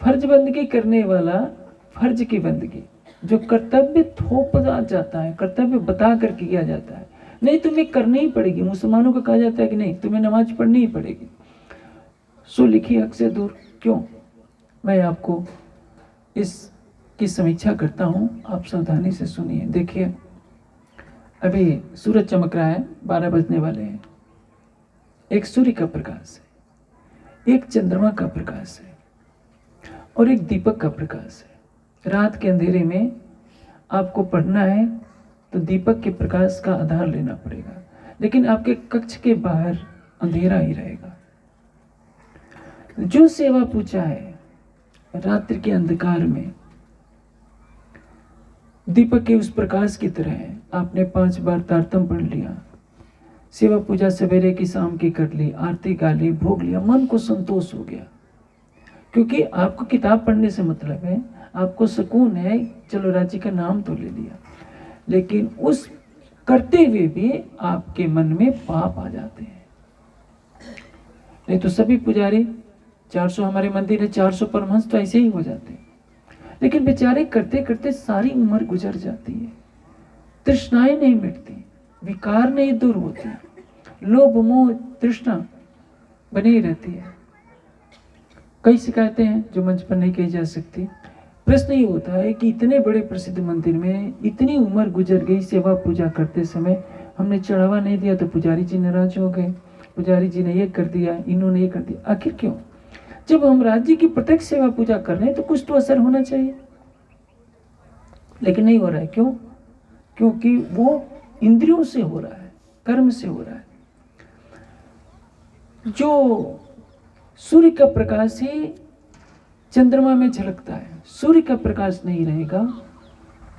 फर्ज बंदगी करने वाला, फर्ज की बंदगी जो कर्तव्य थोपा जाता है, कर्तव्य बता कर किया जाता है, नहीं तुम्हें करनी ही पड़ेगी। मुसलमानों को कहा जाता है कि नहीं तुम्हें नमाज पढ़नी ही पड़ेगी, सो लिखी हक से दूर। क्यों? मैं आपको इसकी समीक्षा करता हूं, आप सावधानी से सुनिए। देखिए, अभी सूरज चमक रहा है, 12 बजने वाले हैं। एक सूर्य का प्रकाश है, एक चंद्रमा का प्रकाश है और एक दीपक का प्रकाश है। रात के अंधेरे में आपको पढ़ना है तो दीपक के प्रकाश का आधार लेना पड़ेगा, लेकिन आपके कक्ष के बाहर अंधेरा ही रहेगा। जो सेवा पूजा है रात्रि के अंधकार में दीपक के उस प्रकाश की तरह है। आपने 5 बार तारतम पढ़ लिया, सेवा पूजा सवेरे की शाम की कर ली, आरती गा ली, भोग लिया, मन को संतोष हो गया। क्योंकि आपको किताब पढ़ने से मतलब है, आपको सुकून है, चलो राज्य का नाम तो ले लिया, लेकिन उस करते हुए भी आपके मन में पाप आ जाते हैं। नहीं तो सभी पुजारी 400 हमारे मंदिर है, 400 परमहंस तो ऐसे ही हो जाते हैं, लेकिन बेचारे करते करते सारी उम्र गुजर जाती है, तृष्णाएं नहीं मिटती, विकार नहीं दूर होती, लोभ मोह तृष्णा बनी रहती है। कई शिकायतें हैं जो मंच पर नहीं कही जा सकती। प्रश्न ये होता है कि इतने बड़े प्रसिद्ध मंदिर में इतनी उम्र गुजर गई, सेवा पूजा करते समय हमने चढ़ावा नहीं दिया तो पुजारी जी नाराज हो गए, पुजारी जी ने ये कर दिया, इन्होंने ये कर दिया। आखिर क्यों? जब हम राज्य की प्रत्यक्ष सेवा पूजा कर रहे हैं तो कुछ तो असर होना चाहिए, लेकिन नहीं हो रहा है। क्यों? क्योंकि वो इंद्रियों से हो रहा है, कर्म से हो रहा है। जो सूर्य का प्रकाश ही चंद्रमा में झलकता है, सूर्य का प्रकाश नहीं रहेगा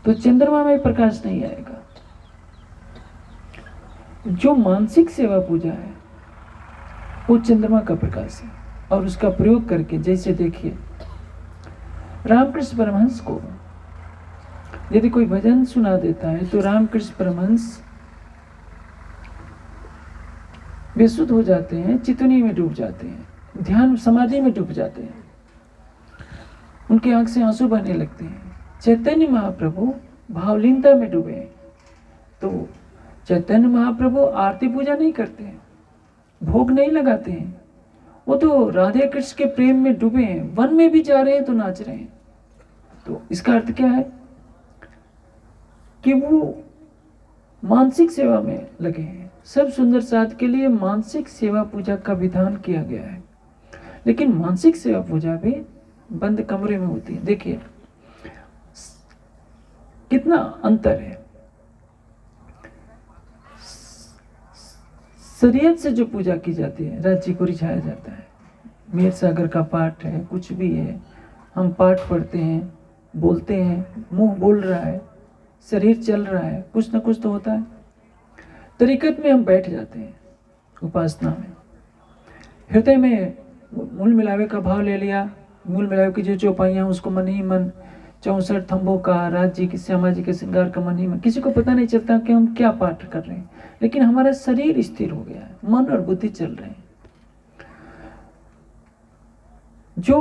तो चंद्रमा में प्रकाश नहीं आएगा। जो मानसिक सेवा पूजा है वो चंद्रमा का प्रकाश है, और उसका प्रयोग करके, जैसे देखिए रामकृष्ण परमहंस को यदि कोई भजन सुना देता है तो रामकृष्ण परमहंस बेसुध हो जाते हैं, चितनी में डूब जाते हैं, ध्यान समाधि में डूब जाते हैं, उनकी आंख से आंसू बहने लगते हैं। चैतन्य महाप्रभु भावलीनता में डूबे हैं, तो चैतन्य महाप्रभु आरती पूजा नहीं करते हैं, भोग नहीं लगाते हैं, वो तो राधे कृष्ण के प्रेम में डूबे हैं, वन में भी जा रहे हैं तो नाच रहे हैं। तो इसका अर्थ क्या है कि वो मानसिक सेवा में लगे हैं। सब सुंदर साथ के लिए मानसिक सेवा पूजा का विधान किया गया है, लेकिन मानसिक सेवा पूजा भी बंद कमरे में होती है। देखिए कितना अंतर है। शरीयत से जो पूजा की जाती है, राज्य को रिझाया जाता है। मेर सागर का पाठ है, कुछ भी है, हम पाठ पढ़ते हैं, बोलते हैं, मुंह बोल रहा है, शरीर चल रहा है, कुछ ना कुछ तो होता है। तरीकत में हम बैठ जाते हैं, उपासना में हृदय में मूल मिलावे का भाव ले लिया। मूल मिलावे की जो चौपाइयाँ उसको मन ही मन, 64 थंबों का, राज्य की श्यामा जी के श्रृंगार का मन ही मन। किसी को पता नहीं चलता कि हम क्या पाठ कर रहे हैं, लेकिन हमारा शरीर स्थिर हो गया है, मन और बुद्धि चल रहे हैं। जो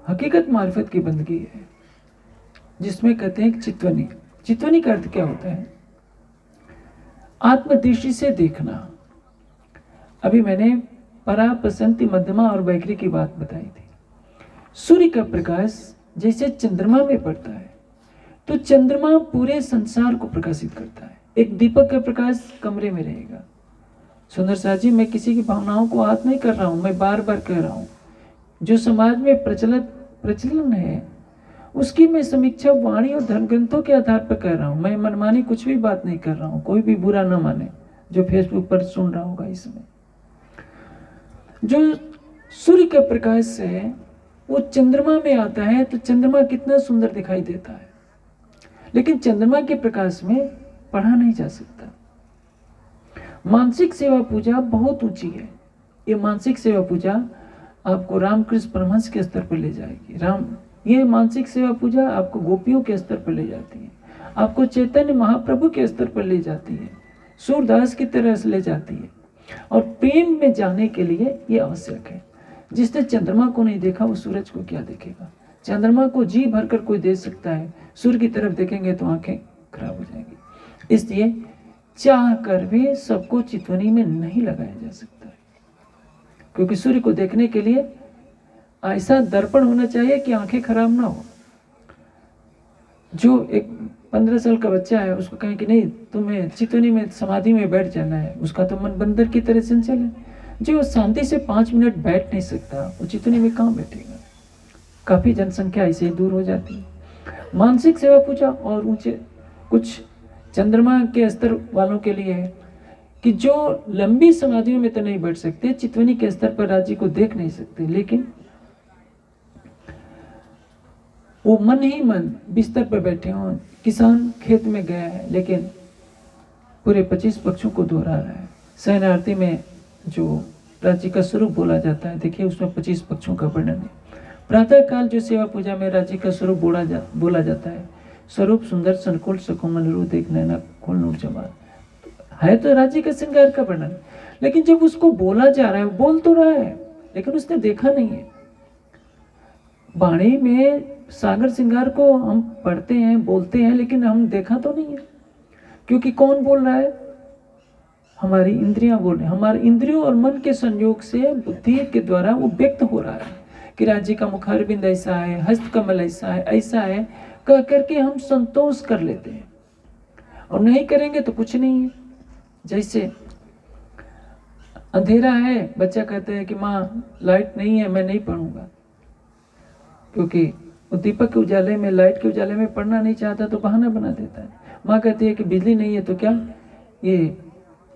हकीकत मार्फत की बंदगी है, जिसमें कहते हैं चित्वनी। चित्वनी का अर्थ क्या होता है? आत्मदृष्टि से देखना। अभी मैंने परा, पसंती, मध्यमा और वैखरी की बात बताई थी। सूर्य का प्रकाश जैसे चंद्रमा में पड़ता है तो चंद्रमा पूरे संसार को प्रकाशित करता है। एक दीपक का प्रकाश कमरे में रहेगा। सुंदर साथ जी, मैं किसी की भावनाओं को आहत नहीं कर रहा हूं, मैं बार बार कह रहा हूं, जो समाज में प्रचलन है उसकी मैं समीक्षा वाणी और धर्म ग्रंथों के आधार पर कर रहा हूं। मैं मनमानी कुछ भी बात नहीं कर रहा हूं, कोई भी बुरा न माने जो फेसबुक पर सुन रहा होगा। इसमें जो सूर्य का प्रकाश है वो चंद्रमा में आता है तो चंद्रमा कितना सुंदर दिखाई देता है, लेकिन चंद्रमा के प्रकाश में पढ़ा नहीं जा सकता। मानसिक सेवा पूजा बहुत ऊंची है। ये मानसिक सेवा पूजा आपको रामकृष्ण परमहंस के स्तर पर ले जाएगी। ये मानसिक सेवा पूजा आपको गोपियों के स्तर पर ले जाती है, आपको चैतन्य महाप्रभु के स्तर पर ले जाती है, सूरदास की तरह से ले जाती है। और प्रेम में जाने के लिए ये आवश्यक है। जिसने चंद्रमा को नहीं देखा वो सूरज को क्या देखेगा? चंद्रमा को जी भरकर कोई दे सकता है, सूर्य की तरफ देखेंगे तो आंखें खराब हो जाएंगी। इसलिए चाह कर भी सबको चितवनी में नहीं लगाया जा सकता, क्योंकि सूर्य को देखने के लिए ऐसा दर्पण होना चाहिए कि आंखें खराब ना हो। जो एक 15 साल का बच्चा है उसको कहें कि नहीं तुम्हें चितवनी में समाधि में बैठ जाना है, उसका तो मन बंदर की तरह चंचल है। जो शांति से 5 मिनट बैठ नहीं सकता वो चितवनी में कहाँ बैठेगा? काफी जनसंख्या ऐसे ही दूर हो जाती है। मानसिक सेवा पूजा और ऊंचे कुछ चंद्रमा के स्तर वालों के लिए है कि जो लंबी समाधियों में तो नहीं बैठ सकते, चितवनी के स्तर पर राज्य को देख नहीं सकते, लेकिन वो मन ही मन बिस्तर पर बैठे हों। किसान खेत में गया है लेकिन पूरे 25 पक्षों को दोहरा रहा है। शयन आरती में जो राज्य का स्वरूप बोला जाता है, देखिए उसमें 25 पक्षों का वर्णन है। प्रातः काल जो सेवा पूजा में राज्य का स्वरूप बोला जाता है, स्वरूप सुंदर संकुल सकोमल रू देख नैना खोल नूर जमाल, है तो राज्य का श्रृंगार का वर्णन। लेकिन जब उसको बोला जा रहा है, बोल तो रहा है लेकिन उसने देखा नहीं है। वाणी में सागर श्रृंगार को हम पढ़ते हैं, बोलते हैं, लेकिन हम देखा तो नहीं है, क्योंकि कौन बोल रहा है? हमारी इंद्रियां बोल रही हैं। हमारे इंद्रियों और मन के संयोग से बुद्धि के द्वारा वो व्यक्त हो रहा है कि राज्य का मुखारबिंद ऐसा है, हस्त कमल ऐसा है, ऐसा है, कह करके हम संतोष कर लेते हैं, और नहीं करेंगे तो कुछ नहीं है। जैसे अंधेरा है, बच्चा कहता है कि माँ लाइट नहीं है, मैं नहीं पढ़ूंगा, क्योंकि वो दीपक के उजाले में, लाइट के उजाले में पढ़ना नहीं चाहता तो बहाना बना देता है। माँ कहती है कि बिजली नहीं है तो क्या, ये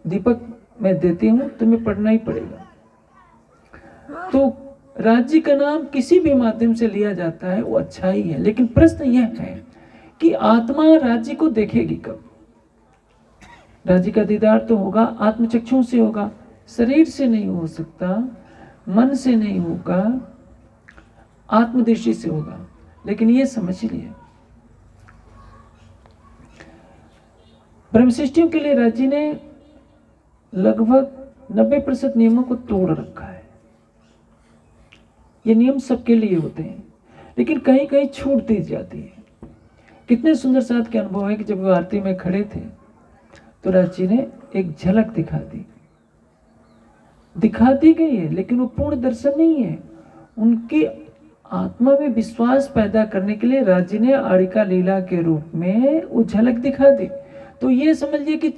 दीपक मैं देती हूँ, तुम्हें पढ़ना ही पड़ेगा। तो राज्य का नाम किसी भी माध्यम से लिया जाता है वो अच्छा ही है, लेकिन प्रश्न यह है कि आत्मा राज्य को देखेगी कब? राज्य का दीदार तो होगा आत्मचक्षुओं से होगा, शरीर से नहीं हो सकता, मन से नहीं होगा, आत्मदृष्टि से होगा। लेकिन ये समझ लिए ब्रह्मशिष्टियों के लिए राज्य ने लगभग 90% नियमों को तोड़ रखा है। ये नियम सबके लिए होते हैं, लेकिन कहीं कहीं छूट दी जाती है। कितने सुंदर साथ के अनुभव है कि जब वो आरती में खड़े थे तो राज्य ने एक झलक दिखा दी गई है, लेकिन वो पूर्ण दर्शन नहीं है। उनकी आत्मा में विश्वास पैदा करने के लिए राज्य ने आड़िका लीला के रूप में वो झलक दिखा दी। तो ये समझिए कि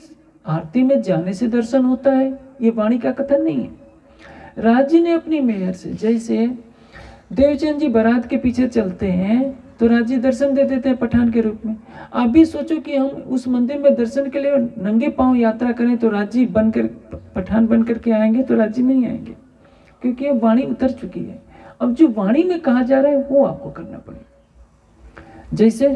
आरती में जाने से दर्शन होता है, ये वाणी का कथन नहीं है। राज्य ने अपनी मेहर से, जैसे देवचंद जी बारात के पीछे चलते हैं तो राज जी दर्शन दे देते हैं पठान के रूप में। आप भी सोचो कि हम उस मंदिर में दर्शन के लिए नंगे पांव यात्रा करें तो राज जी बनकर, पठान बनकर के आएंगे? तो राज जी नहीं आएंगे, क्योंकि अब वाणी उतर चुकी है। अब जो वाणी में कहा जा रहा है वो आपको करना पड़ेगा। जैसे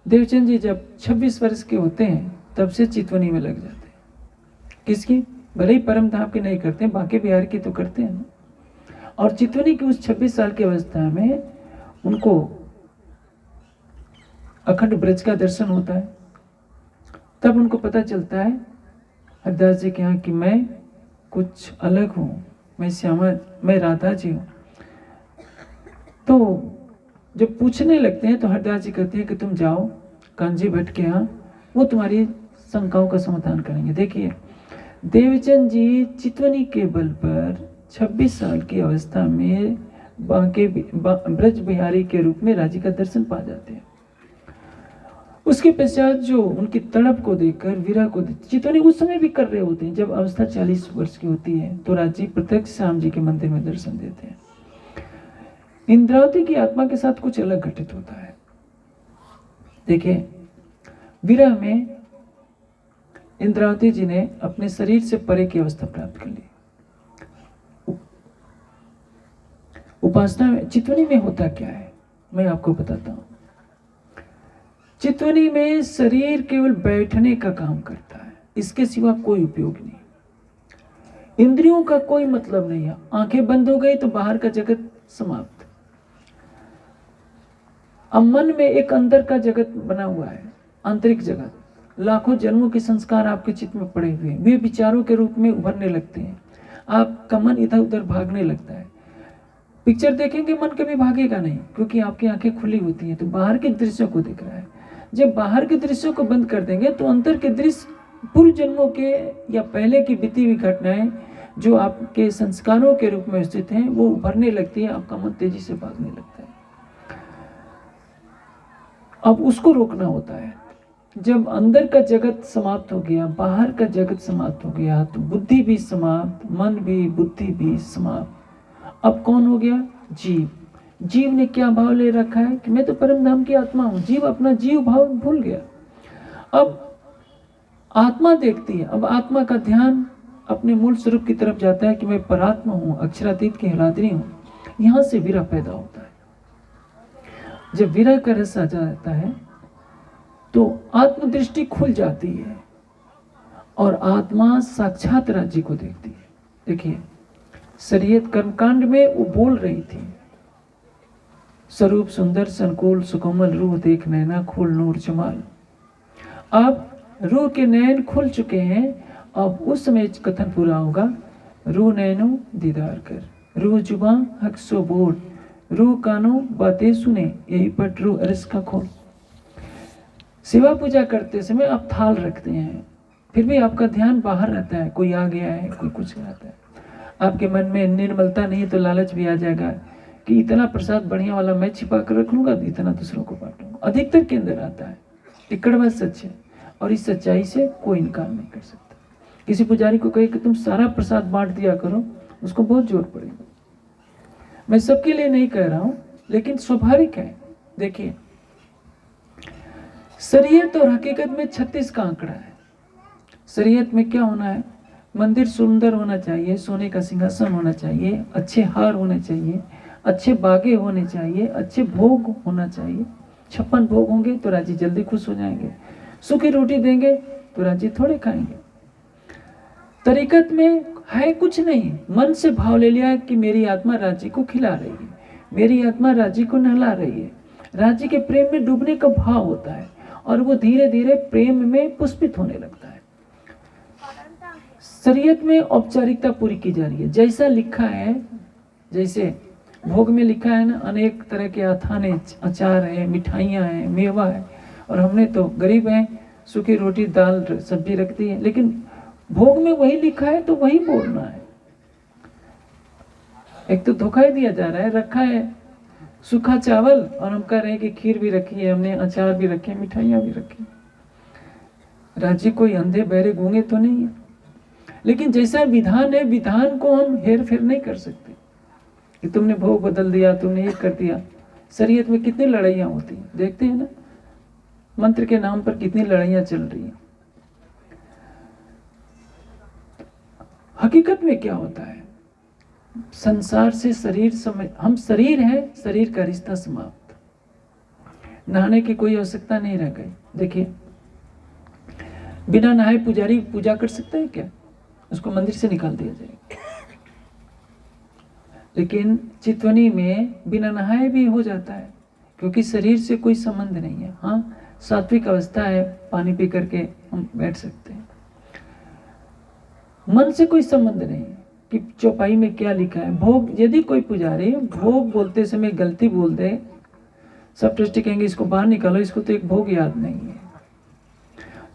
देवचंद जी जब 26 वर्ष के होते हैं तब से चितवनी में लग जाते हैं। किसकी? भले ही परम धाम की नहीं करते, बाकी बिहार की तो करते हैं ना। और चितवनी की उस 26 साल की अवस्था में उनको अखंड ब्रज का दर्शन होता है। तब उनको पता चलता है हरिदास जी के यहाँ कि मैं कुछ अलग हूँ, मैं श्यामा, मैं राधा जी हूँ। तो जब पूछने लगते हैं तो हरिदास जी कहते हैं कि तुम जाओ कांजी भट्ट के यहाँ, वो तुम्हारी शंकाओं का समाधान करेंगे। देखिए देवचंद जी चितवनी के बल पर 26 साल की अवस्था में बांके ब्रज बिहारी के रूप में राजी का दर्शन पा जाते हैं। उसके पश्चात जो उनकी तड़प को देखकर, विरह को चितवनी उस समय भी कर रहे होते हैं। जब अवस्था 40 वर्ष की होती है तो राजी प्रत्यक्ष श्याम जी के मंदिर में दर्शन देते हैं। इंद्रावती की आत्मा के साथ कुछ अलग घटित होता है। देखिए विरह में इंद्रावती जी ने अपने शरीर से परे की अवस्था प्राप्त कर ली। उपासना में चितवनी में होता क्या है मैं आपको बताता हूं। चितवनी में शरीर केवल बैठने का काम करता है, इसके सिवा कोई उपयोग नहीं। इंद्रियों का कोई मतलब नहीं है। आंखें बंद हो गई तो बाहर का जगत समाप्त। अब मन में एक अंदर का जगत बना हुआ है, आंतरिक जगत। लाखों जन्मों के संस्कार आपके चित्त में पड़े हुए हैं, वे विचारों के रूप में उभरने लगते हैं। आपका मन इधर उधर भागने लगता है। पिक्चर देखेंगे मन कभी भागेगा नहीं, क्योंकि आपकी आंखें खुली होती हैं तो बाहर के दृश्यों को दिख रहा है। जब बाहर के दृश्यों को बंद कर देंगे तो अंतर के दृश्य, पूर्व जन्मों के या पहले की बीती हुई घटनाएं जो आपके संस्कारों के रूप में स्थित हैं वो उभरने लगती है। आपका मन तेजी से भागने लगता है। अब उसको रोकना होता है। जब अंदर का जगत समाप्त हो गया, बाहर का जगत समाप्त हो गया, तो बुद्धि भी समाप्त, मन भी, बुद्धि भी समाप्त। अब कौन हो गया? जीव। जीव ने क्या भाव ले रखा है कि मैं तो परम धाम की आत्मा हूं। जीव अपना जीव भाव भूल गया। अब आत्मा देखती है। अब आत्मा का ध्यान अपने मूल स्वरूप की तरफ जाता है कि मैं परात्मा हूं, अक्षरातीत की हिलादरी हूं। यहां से विरह पैदा होता है। जब विरह का रस आ जाता है तो आत्मदृष्टि खुल जाती है और आत्मा साक्षात राज्य को देखती है। देखिए शरीयत कर्मकांड में वो बोल रही थी, स्वरूप सुंदर संकुल सुकोमल रूह देख नैना खोल नूर जमाल। अब रूह के नैन खुल चुके हैं। अब उस समय कथन पूरा होगा, रूह नैनो दीदार कर, रूह जुबां हक सो बोल, रूह कानो बातें सुने, यही पट रूह अरस का खोल। सेवा पूजा करते समय आप थाल रखते हैं, फिर भी आपका ध्यान बाहर रहता है। कोई आ गया है, कोई कुछ रहता है। आपके मन में निर्मलता नहीं तो लालच भी आ जाएगा कि इतना प्रसाद बढ़िया वाला मैं छिपा कर रख लूंगा, इतना दूसरों को बांटूंगा। अधिकतर के अंदर आता है। एक कड़वा सच है और इस सच्चाई से कोई इनकार नहीं कर सकता। किसी पुजारी को कहे कि तुम सारा प्रसाद बांट दिया करो, उसको बहुत जोर पड़ेगा। मैं सबके लिए नहीं कह रहा हूं, लेकिन स्वाभाविक है। देखिए शरीयत और हकीकत में 36 का आंकड़ा है। शरीयत में क्या होना है? मंदिर सुंदर होना चाहिए, सोने का सिंहासन होना चाहिए, अच्छे हार होने चाहिए, अच्छे बागे होने चाहिए, अच्छे भोग होना चाहिए। 56 भोग होंगे तो राजी जल्दी खुश हो जाएंगे। सूखी रोटी देंगे तो राजी थोड़े खाएंगे। तरीकत में है कुछ नहीं। मन से भाव ले लिया कि मेरी आत्मा राजी को खिला रही है, मेरी आत्मा राजी को नहला रही है। राजी के प्रेम में डूबने का भाव होता है और वो धीरे धीरे प्रेम में पुष्पित होने लगता है। शरीयत में औपचारिकता पूरी की जा रही है। जैसा लिखा है, जैसे भोग में लिखा है ना, अनेक तरह के अथाने अचार है, मिठाइयाँ हैं, मेवा है, और हमने तो गरीब हैं, सूखी रोटी दाल सब्जी रख दी है। लेकिन भोग में वही लिखा है तो वही बोलना है। एक तो धोखा ही दिया जा रहा है। रखा है सूखा चावल और हम कह रहे हैं कि खीर भी रखी है, हमने अचार भी रखे, मिठाइयाँ भी रखी। राज्य कोई अंधे बहरे गूंगे तो नहीं है, लेकिन जैसा विधान है, विधान को हम हेर फेर नहीं कर सकते। कि तुमने भोग बदल दिया, तुमने ये कर दिया। शरीयत में कितनी लड़ाइयाँ होती हैं, देखते हैं ना, मंत्र के नाम पर कितनी लड़ाइयाँ चल रही हैं। हकीकत में क्या होता है, संसार से शरीर समय, हम शरीर हैं, शरीर का रिश्ता समाप्त, नहाने की कोई आवश्यकता नहीं रह गई। देखिए, बिना नहाए पुजारी पूजा कर सकता है क्या? उसको मंदिर से निकाल दिया जाएगा। लेकिन चितवनी में बिना नहाए भी हो जाता है, क्योंकि शरीर से कोई संबंध नहीं है। हाँ, सात्विक अवस्था है, पानी पी करके हम बैठ सकते हैं। मन से कोई संबंध नहीं कि चौपाई में क्या लिखा है। भोग, यदि कोई पुजारी भोग बोलते समय गलती बोल दे, सब ट्रस्टी कहेंगे इसको बाहर निकालो, इसको तो एक भोग याद नहीं है।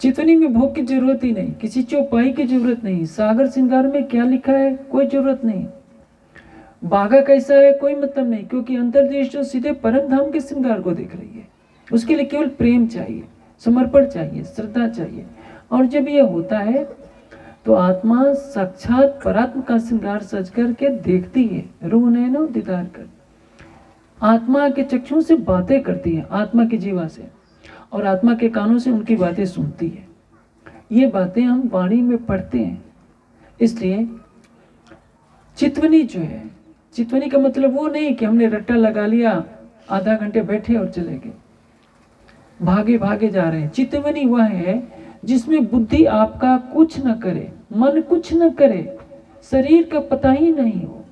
चितवनी में भोग की जरूरत ही नहीं, किसी चौपाई की जरूरत नहीं। सागर श्रृंगार में क्या लिखा है, कोई जरूरत नहीं। बागा कैसा है, कोई मतलब नहीं, क्योंकि अंतर्दृष्टि सीधे परम धाम के श्रृंगार को देख रही है। उसके लिए केवल प्रेम चाहिए, समर्पण चाहिए, श्रद्धा चाहिए। और जब यह होता है तो आत्मा साक्षात परात्म का श्रृंगार सज करके देखती है, रूह नैनो दीदार कर, आत्मा के चक्षुओं से बातें करती है, आत्मा की जीवा से, और आत्मा के कानों से उनकी बातें सुनती है। ये बातें हम वाणी में पढ़ते हैं। इसलिए चितवनी जो है, चितवनी का मतलब वो नहीं कि हमने रट्टा लगा लिया, आधा घंटे बैठे और चले गए, भागे भागे जा रहे हैं। चितवनी वह है जिसमें बुद्धि आपका कुछ न करे, मन कुछ न करे, शरीर का पता ही नहीं हो,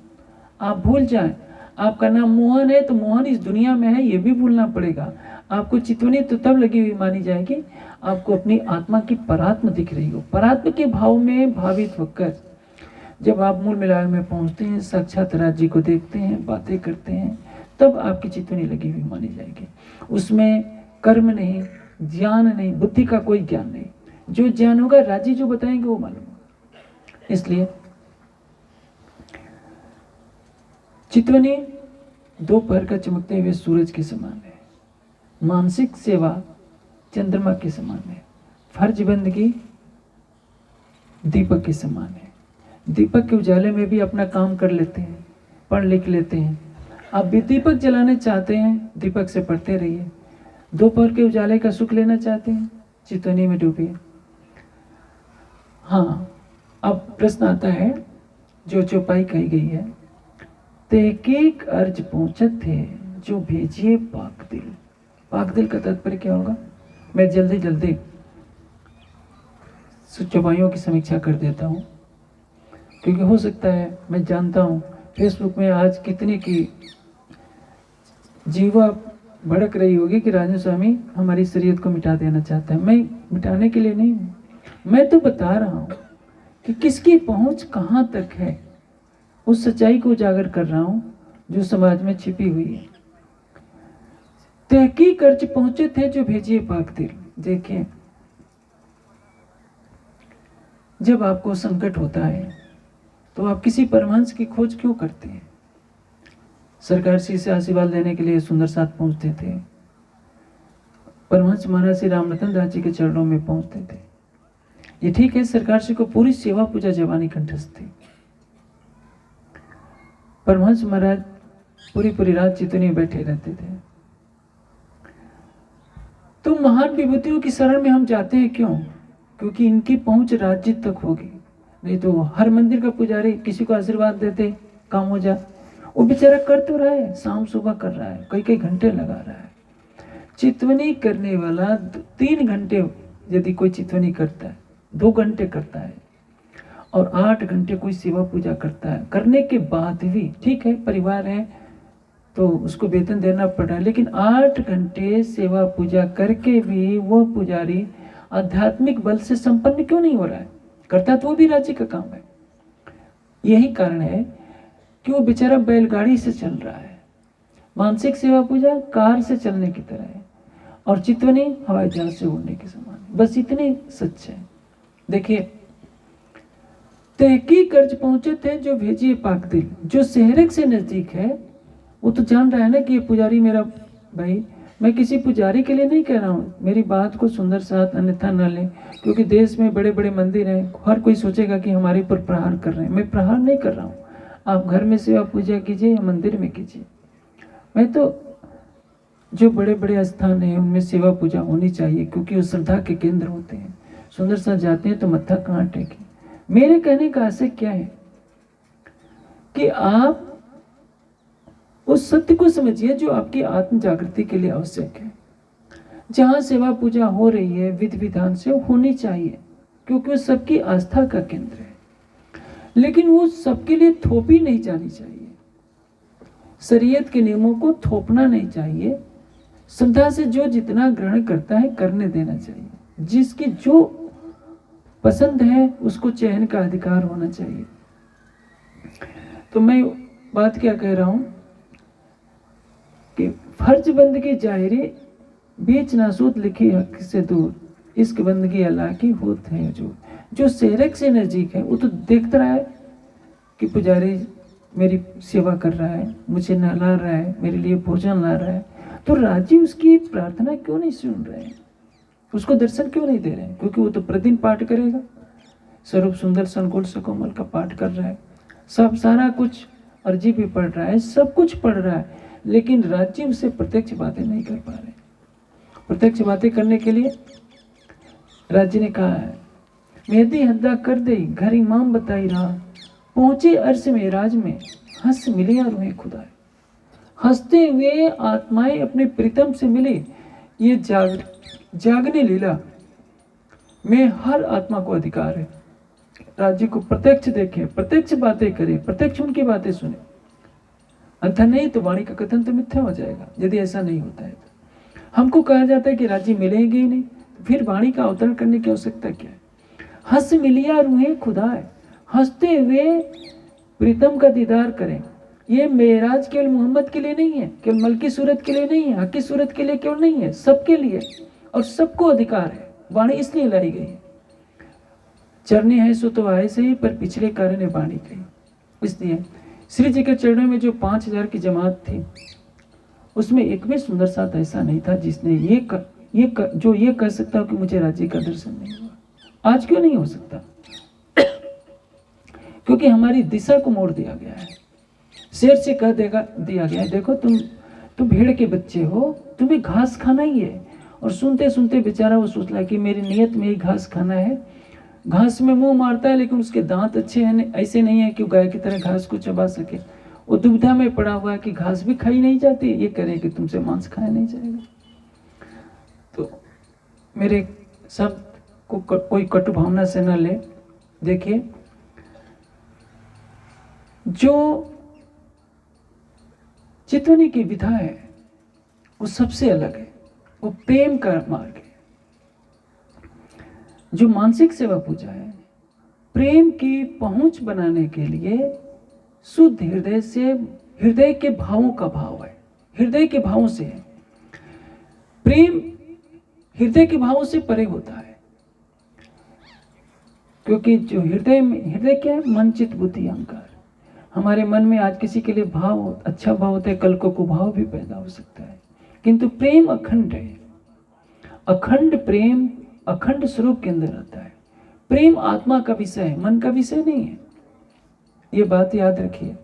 आप भूल जाएं। आपका नाम मोहन है तो मोहन इस दुनिया में है, ये भी भूलना पड़ेगा। आपको चितवनी तो तब लगी हुई मानी जाएगी आपको अपनी आत्मा की परात्म दिख रही हो। परात्म के भाव में भावित होकर जब आप मूल मिलान में पहुंचते हैं, साक्षात राज्य को देखते हैं, बातें करते हैं, तब आपकी चितवनी लगी हुई मानी जाएगी। उसमें कर्म नहीं, ज्ञान नहीं, बुद्धि का कोई ज्ञान नहीं। जो ज्ञान होगा राजी जो बताएंगे वो मालूम होगा। इसलिए चितवनी दोपहर का चमकते हुए सूरज के समान है, मानसिक सेवा चंद्रमा के समान है, फर्ज बंदगी दीपक के समान है। दीपक के उजाले में भी अपना काम कर लेते हैं, पढ़ लिख लेते हैं। आप भी दीपक जलाने चाहते हैं, दीपक से पढ़ते रहिए। दोपहर के उजाले का सुख लेना चाहते हैं, चितवनी में डूबिए। हाँ, अब प्रश्न आता है जो चौपाई कही गई है, तेकेक अर्ज पहुंचत थे जो भेजिए पाक दिल। पाक दिल का तात्पर्य क्या होगा, मैं जल्दी जल्दी चौपाइयों की समीक्षा कर देता हूँ, क्योंकि हो सकता है, मैं जानता हूँ फेसबुक में आज कितने की जीवा भड़क रही होगी कि राजू स्वामी हमारी शरीयत को मिटा देना चाहता है। मैं मिटाने के लिए नहीं हूँ, मैं तो बता रहा हूँ कि किसकी पहुँच कहाँ तक है, उस सच्चाई को उजागर कर रहा हूँ जो समाज में छिपी हुई है। तहकीक अर्ज पहुंचे थे जो भेजिए पाक दिल। देखें, जब आपको संकट होता है तो आप किसी परमहंस की खोज क्यों करते हैं? सरकार श्री से आशीर्वाद लेने के लिए सुंदर साथ पहुंचते थे, परमहंस महाराज श्री रामरतन दास जी के चरणों में पहुंचते थे। ये ठीक है, सरकार श्री को पूरी सेवा पूजा जवानी कंठस्थ थी। परमहंस महाराज पूरी पूरी रात चितवनी में बैठे रहते थे। तो महान विभूतियों की शरण में हम जाते हैं क्यों? क्योंकि इनकी पहुंच राज्य तक होगी। नहीं तो हर मंदिर का पुजारी किसी को आशीर्वाद देते काम हो जाए, वो बेचारा कर तो रहा है, शाम सुबह कर रहा है, कई कई घंटे लगा रहा है। चितवनी करने वाला 3 घंटे यदि कोई चितवनी करता है, 2 घंटे करता है और 8 घंटे कोई सेवा पूजा करता है, करने के बाद भी ठीक है, परिवार है तो उसको वेतन देना पड़ रहा है, लेकिन 8 घंटे सेवा पूजा करके भी वो पुजारी आध्यात्मिक बल से संपन्न क्यों नहीं हो रहा है? करता तो वो भी राज्य का काम है। यही कारण है कि वो बेचारा बैलगाड़ी से चल रहा है। मानसिक सेवा पूजा कार से चलने की तरह है और चितवनी हवाई जहाज से उड़ने के समान है। बस इतने सच है। देखिए, तहकीक कर्ज पहुंचे थे जो भेजिए पाक दिल। जो शहरक से नजदीक है वो तो जान रहा है ना कि ये पुजारी मेरा भाई। मैं किसी पुजारी के लिए नहीं कह रहा हूँ, मेरी बात को सुंदर साथ अन्यथा न लें, क्योंकि देश में बड़े बड़े मंदिर हैं, हर कोई सोचेगा कि हमारे ऊपर प्रहार कर रहे हैं। मैं प्रहार नहीं कर रहा हूँ, आप घर में सेवा पूजा कीजिए या मंदिर में कीजिए। मैं तो जो बड़े बड़े स्थान हैं उनमें सेवा पूजा होनी चाहिए, क्योंकि वो श्रद्धा के केंद्र होते हैं। सुंदर सा जाते हैं तो मत्था कहाँ टेके। मेरे कहने का आशय क्या है कि आप उस सत्य को समझिए जो आपकी आत्म जागृति के लिए आवश्यक है। जहाँ सेवा पूजा हो रही है विधि विधान से होनी चाहिए, क्योंकि वो सबकी आस्था का केंद्र है, लेकिन वो सबके लिए थोपी नहीं जानी चाहिए। शरीयत के नियमों को थोपना नहीं चाहिए। श्रद्धा से जो जितना ग्रहण करता है करने देना चाहिए। जिसकी जो पसंद है उसको चयन का अधिकार होना चाहिए। तो मैं बात क्या कह रहा हूं कि फर्ज बंदगी जाहिरी बीच नासूद लिखी हक से दूर, इश्क बंदगी अल्लाह की होत है। जो सेरक से नजदीक है वो तो देखता रहा है कि पुजारी मेरी सेवा कर रहा है, मुझे नहला रहा है, मेरे लिए भोजन ला रहा है, तो राजी उसकी प्रार्थना क्यों नहीं सुन रहे हैं, उसको दर्शन क्यों नहीं दे रहे हैं? क्योंकि वो तो प्रतिदिन पाठ करेगा। स्वरूप सुंदर संकुल सकोमल का पाठ कर रहा है, सब सारा कुछ अर्जी भी पढ़ रहा है, सब कुछ पढ़ रहा है, लेकिन राज्य उसे प्रत्यक्ष बातें नहीं कर पा रहे। प्रत्यक्ष बातें करने के लिए राज्य ने कहा है, मेहदी हद्दा कर दे घर इमाम बताई रहा, पहुंचे अर्श में राज में हंस मिलिया रूहें खुदा। हंसते हुए आत्माएं अपने प्रीतम से मिले। ये जागने लीला में हर आत्मा को अधिकार है। राज्य को प्रत्यक्ष देखे, प्रत्यक्ष बातें करे, प्रत्यक्ष उनकी बातें सुने। अन्यथा नहीं तो वाणी का कथन तो मिथ्या हो जाएगा। यदि ऐसा नहीं होता है तो हमको कहा जाता है कि राज्य मिलेंगे ही नहीं, तो फिर वाणी का अवतरण करने की आवश्यकता क्या है? हंस मिलिया रूहें खुदा है, हंसते हुए प्रीतम का दीदार करें। ये मेराज केवल मोहम्मद के लिए नहीं है, केवल मलकी सूरत के लिए नहीं है, हकी सूरत के लिए केवल नहीं है, सबके लिए, और सबको अधिकार है। वाणी इसलिए लाई गई है, चरने हैं सो तो आए से ही, पर पिछले कारण वाणी कही। इसलिए श्री जी के चरणों में जो 5000 की जमात थी, उसमें एक भी सुंदर साथ ऐसा नहीं था जिसने जो ये कह सकता हो कि मुझे राज्य का दर्शन नहीं हुआ। आज क्यों नहीं हो सकता? क्योंकि हमारी दिशा को मोड़ दिया गया है। शेर से कह दिया गया है, देखो तुम भेड़ के बच्चे हो, तुम्हें घास खाना ही है। और सुनते सुनते बेचारा वो सोचला कि मेरी नियत में ही घास खाना है। घास में मुंह मारता है, लेकिन उसके दांत अच्छे हैं, ऐसे नहीं है कि गाय की तरह घास को चबा सके। वो दुविधा में पड़ा हुआ है कि घास भी खाई नहीं जाती, ये करे कि तुमसे मांस खाया नहीं जाएगा। तो मेरे शब्द को कोई कटु भावना से न ले। देखिए, जो चितवनी की विधा है वो सबसे अलग है, वो प्रेम का मार्ग है। जो मानसिक सेवा पूजा है, प्रेम की पहुंच बनाने के लिए शुद्ध हृदय से, हृदय के भावों का भाव है, हृदय के भावों से है। प्रेम हृदय के भावों से परे होता है, क्योंकि जो हृदय क्या है? मन चित्त बुद्धि अहंकार। हमारे मन में आज किसी के लिए भाव अच्छा भाव होता है, कल को कुभाव भी पैदा हो सकता है, किंतु प्रेम अखंड है। अखंड प्रेम अखंड स्वरूप के अंदर रहता है। प्रेम आत्मा का विषय है, मन का विषय नहीं है। ये बात याद रखिए।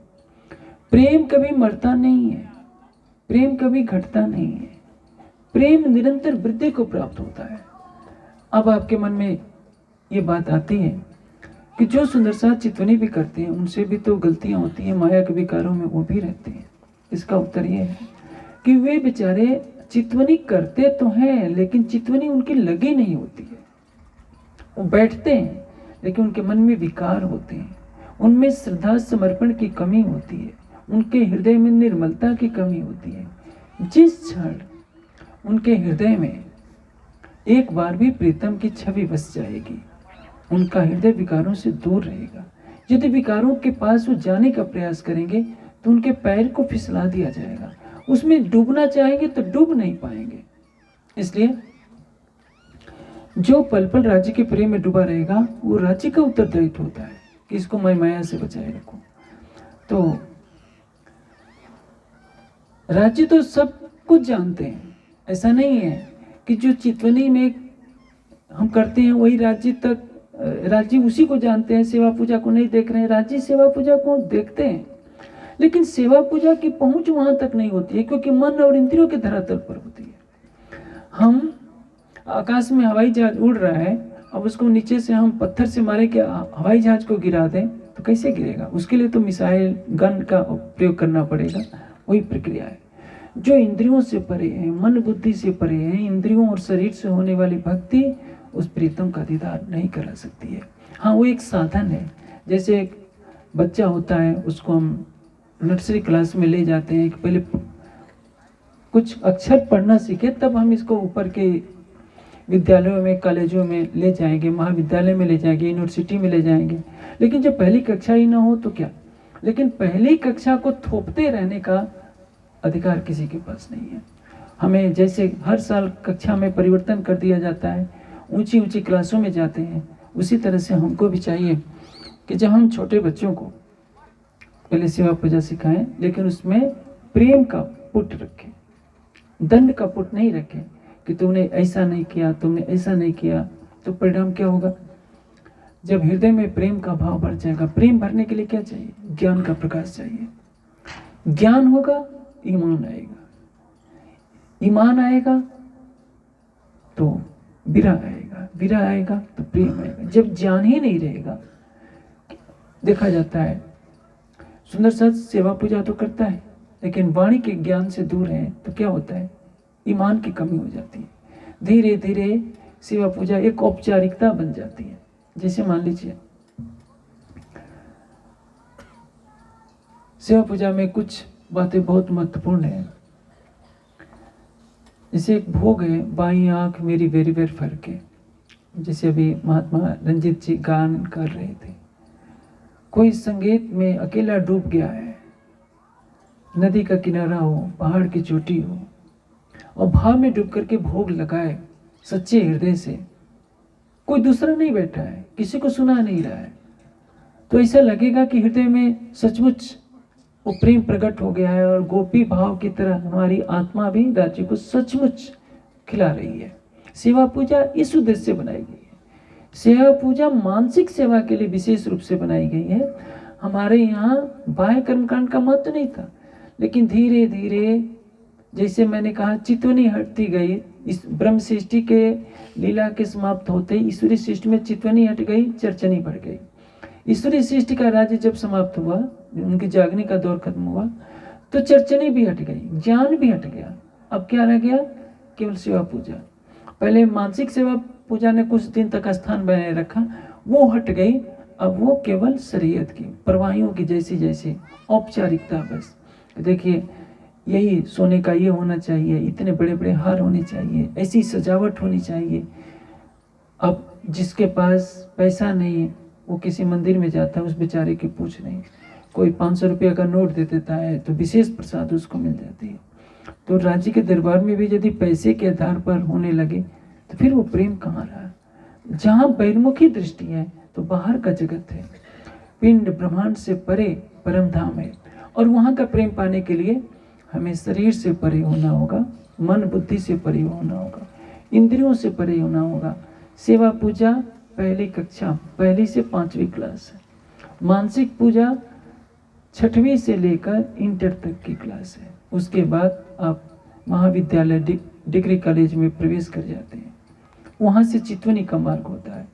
प्रेम कभी मरता नहीं है, प्रेम कभी घटता नहीं है, प्रेम निरंतर वृद्धि को प्राप्त होता है। अब आपके मन में ये बात आती है कि जो सुंदर सा चितवनी भी करते हैं उनसे भी तो गलतियां होती हैं, माया के विकारों में वो भी रहते हैं। इसका उत्तर ये है कि वे बेचारे चितवनी करते तो हैं, लेकिन चितवनी उनकी लगी नहीं होती है। वो बैठते हैं लेकिन उनके मन में विकार होते हैं, उनमें श्रद्धा समर्पण की कमी होती है, उनके हृदय में निर्मलता की कमी होती है। जिस क्षण उनके हृदय में एक बार भी प्रीतम की छवि बस जाएगी, उनका हृदय विकारों से दूर रहेगा। यदि विकारों के पास वो जाने का प्रयास करेंगे तो उनके पैर को फिसला दिया जाएगा। उसमें डूबना चाहेंगे तो डूब नहीं पाएंगे। इसलिए जो पल पल राज्य के प्रेम में डूबा रहेगा वो राज्य का उत्तरदायित्व होता है कि इसको मैं माया से बचाए रखूं। तो राज्य तो सब कुछ जानते हैं। ऐसा नहीं है कि जो चितवनी में हम करते हैं वही राज्य तक राजी उसी को जानते हैं, सेवा पूजा को नहीं देख रहे हैं। राजी सेवा पूजा को देखते हैं, लेकिन सेवा पूजा की पहुंच वहां तक नहीं होती है, क्योंकि मन और इंद्रियों के धरातल पर होती है। हम आकाश में हवाई जहाज उड़ रहा है, अब उसको नीचे से हम पत्थर से मारे कि हवाई जहाज को गिरा दें तो कैसे गिरेगा? उसके लिए तो मिसाइल गन का प्रयोग करना पड़ेगा। वही प्रक्रिया है। जो इंद्रियों से परे है, मन बुद्धि से परे है, इंद्रियों और शरीर से होने वाली भक्ति उस प्रीतम का दीदार नहीं करा सकती है। हाँ, वो एक साधन है। जैसे एक बच्चा होता है, उसको हम नर्सरी क्लास में ले जाते हैं कि पहले कुछ अक्षर पढ़ना सीखे, तब हम इसको ऊपर के विद्यालयों में, कॉलेजों में ले जाएंगे, महाविद्यालय में ले जाएंगे, यूनिवर्सिटी में ले जाएंगे। लेकिन जब पहली कक्षा ही ना हो तो क्या? लेकिन पहली कक्षा को थोपते रहने का अधिकार किसी के पास नहीं है। हमें जैसे हर साल कक्षा में परिवर्तन कर दिया जाता है, ऊंची ऊंची क्लासों में जाते हैं, उसी तरह से हमको भी चाहिए कि जब हम छोटे बच्चों को पहले सेवा पूजा सिखाएं, लेकिन उसमें प्रेम का पुट रखें, दंड का पुट नहीं रखें कि तुमने ऐसा नहीं किया, तुमने ऐसा नहीं किया। तो परिणाम क्या होगा? जब हृदय में प्रेम का भाव बढ़ जाएगा। प्रेम भरने के लिए क्या चाहिए? ज्ञान का प्रकाश चाहिए। ज्ञान होगा, ईमान आएगा। ईमान आएगा तो विरह आएगा, विरह आएगा तो प्रेम आएगा। जब ज्ञान ही नहीं रहेगा, देखा जाता है सुंदर सच सेवा पूजा तो करता है, लेकिन वाणी के ज्ञान से दूर है तो क्या होता है? ईमान की कमी हो जाती है। धीरे धीरे सेवा पूजा एक औपचारिकता बन जाती है। जैसे मान लीजिए सेवा पूजा में कुछ बातें बहुत महत्वपूर्ण है। जैसे एक भोग है, बाई आंख मेरी वेरी वेर फर्क है। जैसे अभी महात्मा रंजीत जी गान कर रहे थे, कोई संगीत में अकेला डूब गया है, नदी का किनारा हो, पहाड़ की चोटी हो, और भाव में डूब करके भोग लगाए सच्चे हृदय से, कोई दूसरा नहीं बैठा है, किसी को सुना नहीं रहा है, तो ऐसा लगेगा कि हृदय में सचमुच वो प्रेम प्रकट हो गया है, और गोपी भाव की तरह हमारी आत्मा भी राज्य को सचमुच खिला रही है। सेवा पूजा इस उद्देश्य से बनाई गई है। सेवा पूजा मानसिक सेवा के लिए विशेष रूप से बनाई गई है। हमारे यहाँ बाह्य कर्मकांड का महत्व नहीं था, लेकिन धीरे धीरे जैसे मैंने कहा चितवनी हटती गई, इस ब्रह्म सृष्टि के लीला के समाप्त होते ही ईश्वरी सृष्टि में चितवनी हट गई, चर्चनी बढ़ गई। ईश्वरी सृष्टि का राज्य जब समाप्त हुआ, उनके जागने का दौर खत्म हुआ, तो चर्चनी भी हट गई, ज्ञान भी हट गया। अब क्या रह गया? केवल सेवा पूजा। पहले मानसिक सेवा पूजा ने कुछ दिन तक स्थान बनाए रखा, वो हट गई। अब वो केवल शरीयत की, परवाहियों की जैसी जैसी औपचारिकता बस। देखिए, यही सोने का ये होना चाहिए, इतने बड़े बड़े हार होने चाहिए, ऐसी सजावट होनी चाहिए। अब जिसके पास पैसा नहीं, वो किसी मंदिर में जाता है, उस बेचारे की पूछ नहीं। कोई 500 रुपया का नोट दे देता है तो विशेष प्रसाद उसको मिल जाती है। तो राज्य के दरबार में भी यदि पैसे के आधार पर होने लगे तो फिर वो प्रेम कहाँ रहा? जहाँ बहिर्मुखी दृष्टि है तो बाहर का जगत है, पिंड ब्रह्मांड से परे परम धाम है, और वहाँ का प्रेम पाने के लिए हमें शरीर से परे होना होगा, मन बुद्धि से परे होना होगा, इंद्रियों से परे होना होगा। सेवा पूजा पहली कक्षा, पहली से 5वीं क्लास है। मानसिक पूजा 6वीं से लेकर इंटर तक की क्लास है। उसके बाद आप महाविद्यालय डिग्री कॉलेज में प्रवेश कर जाते हैं, वहाँ से चितवनी का मार्ग होता है।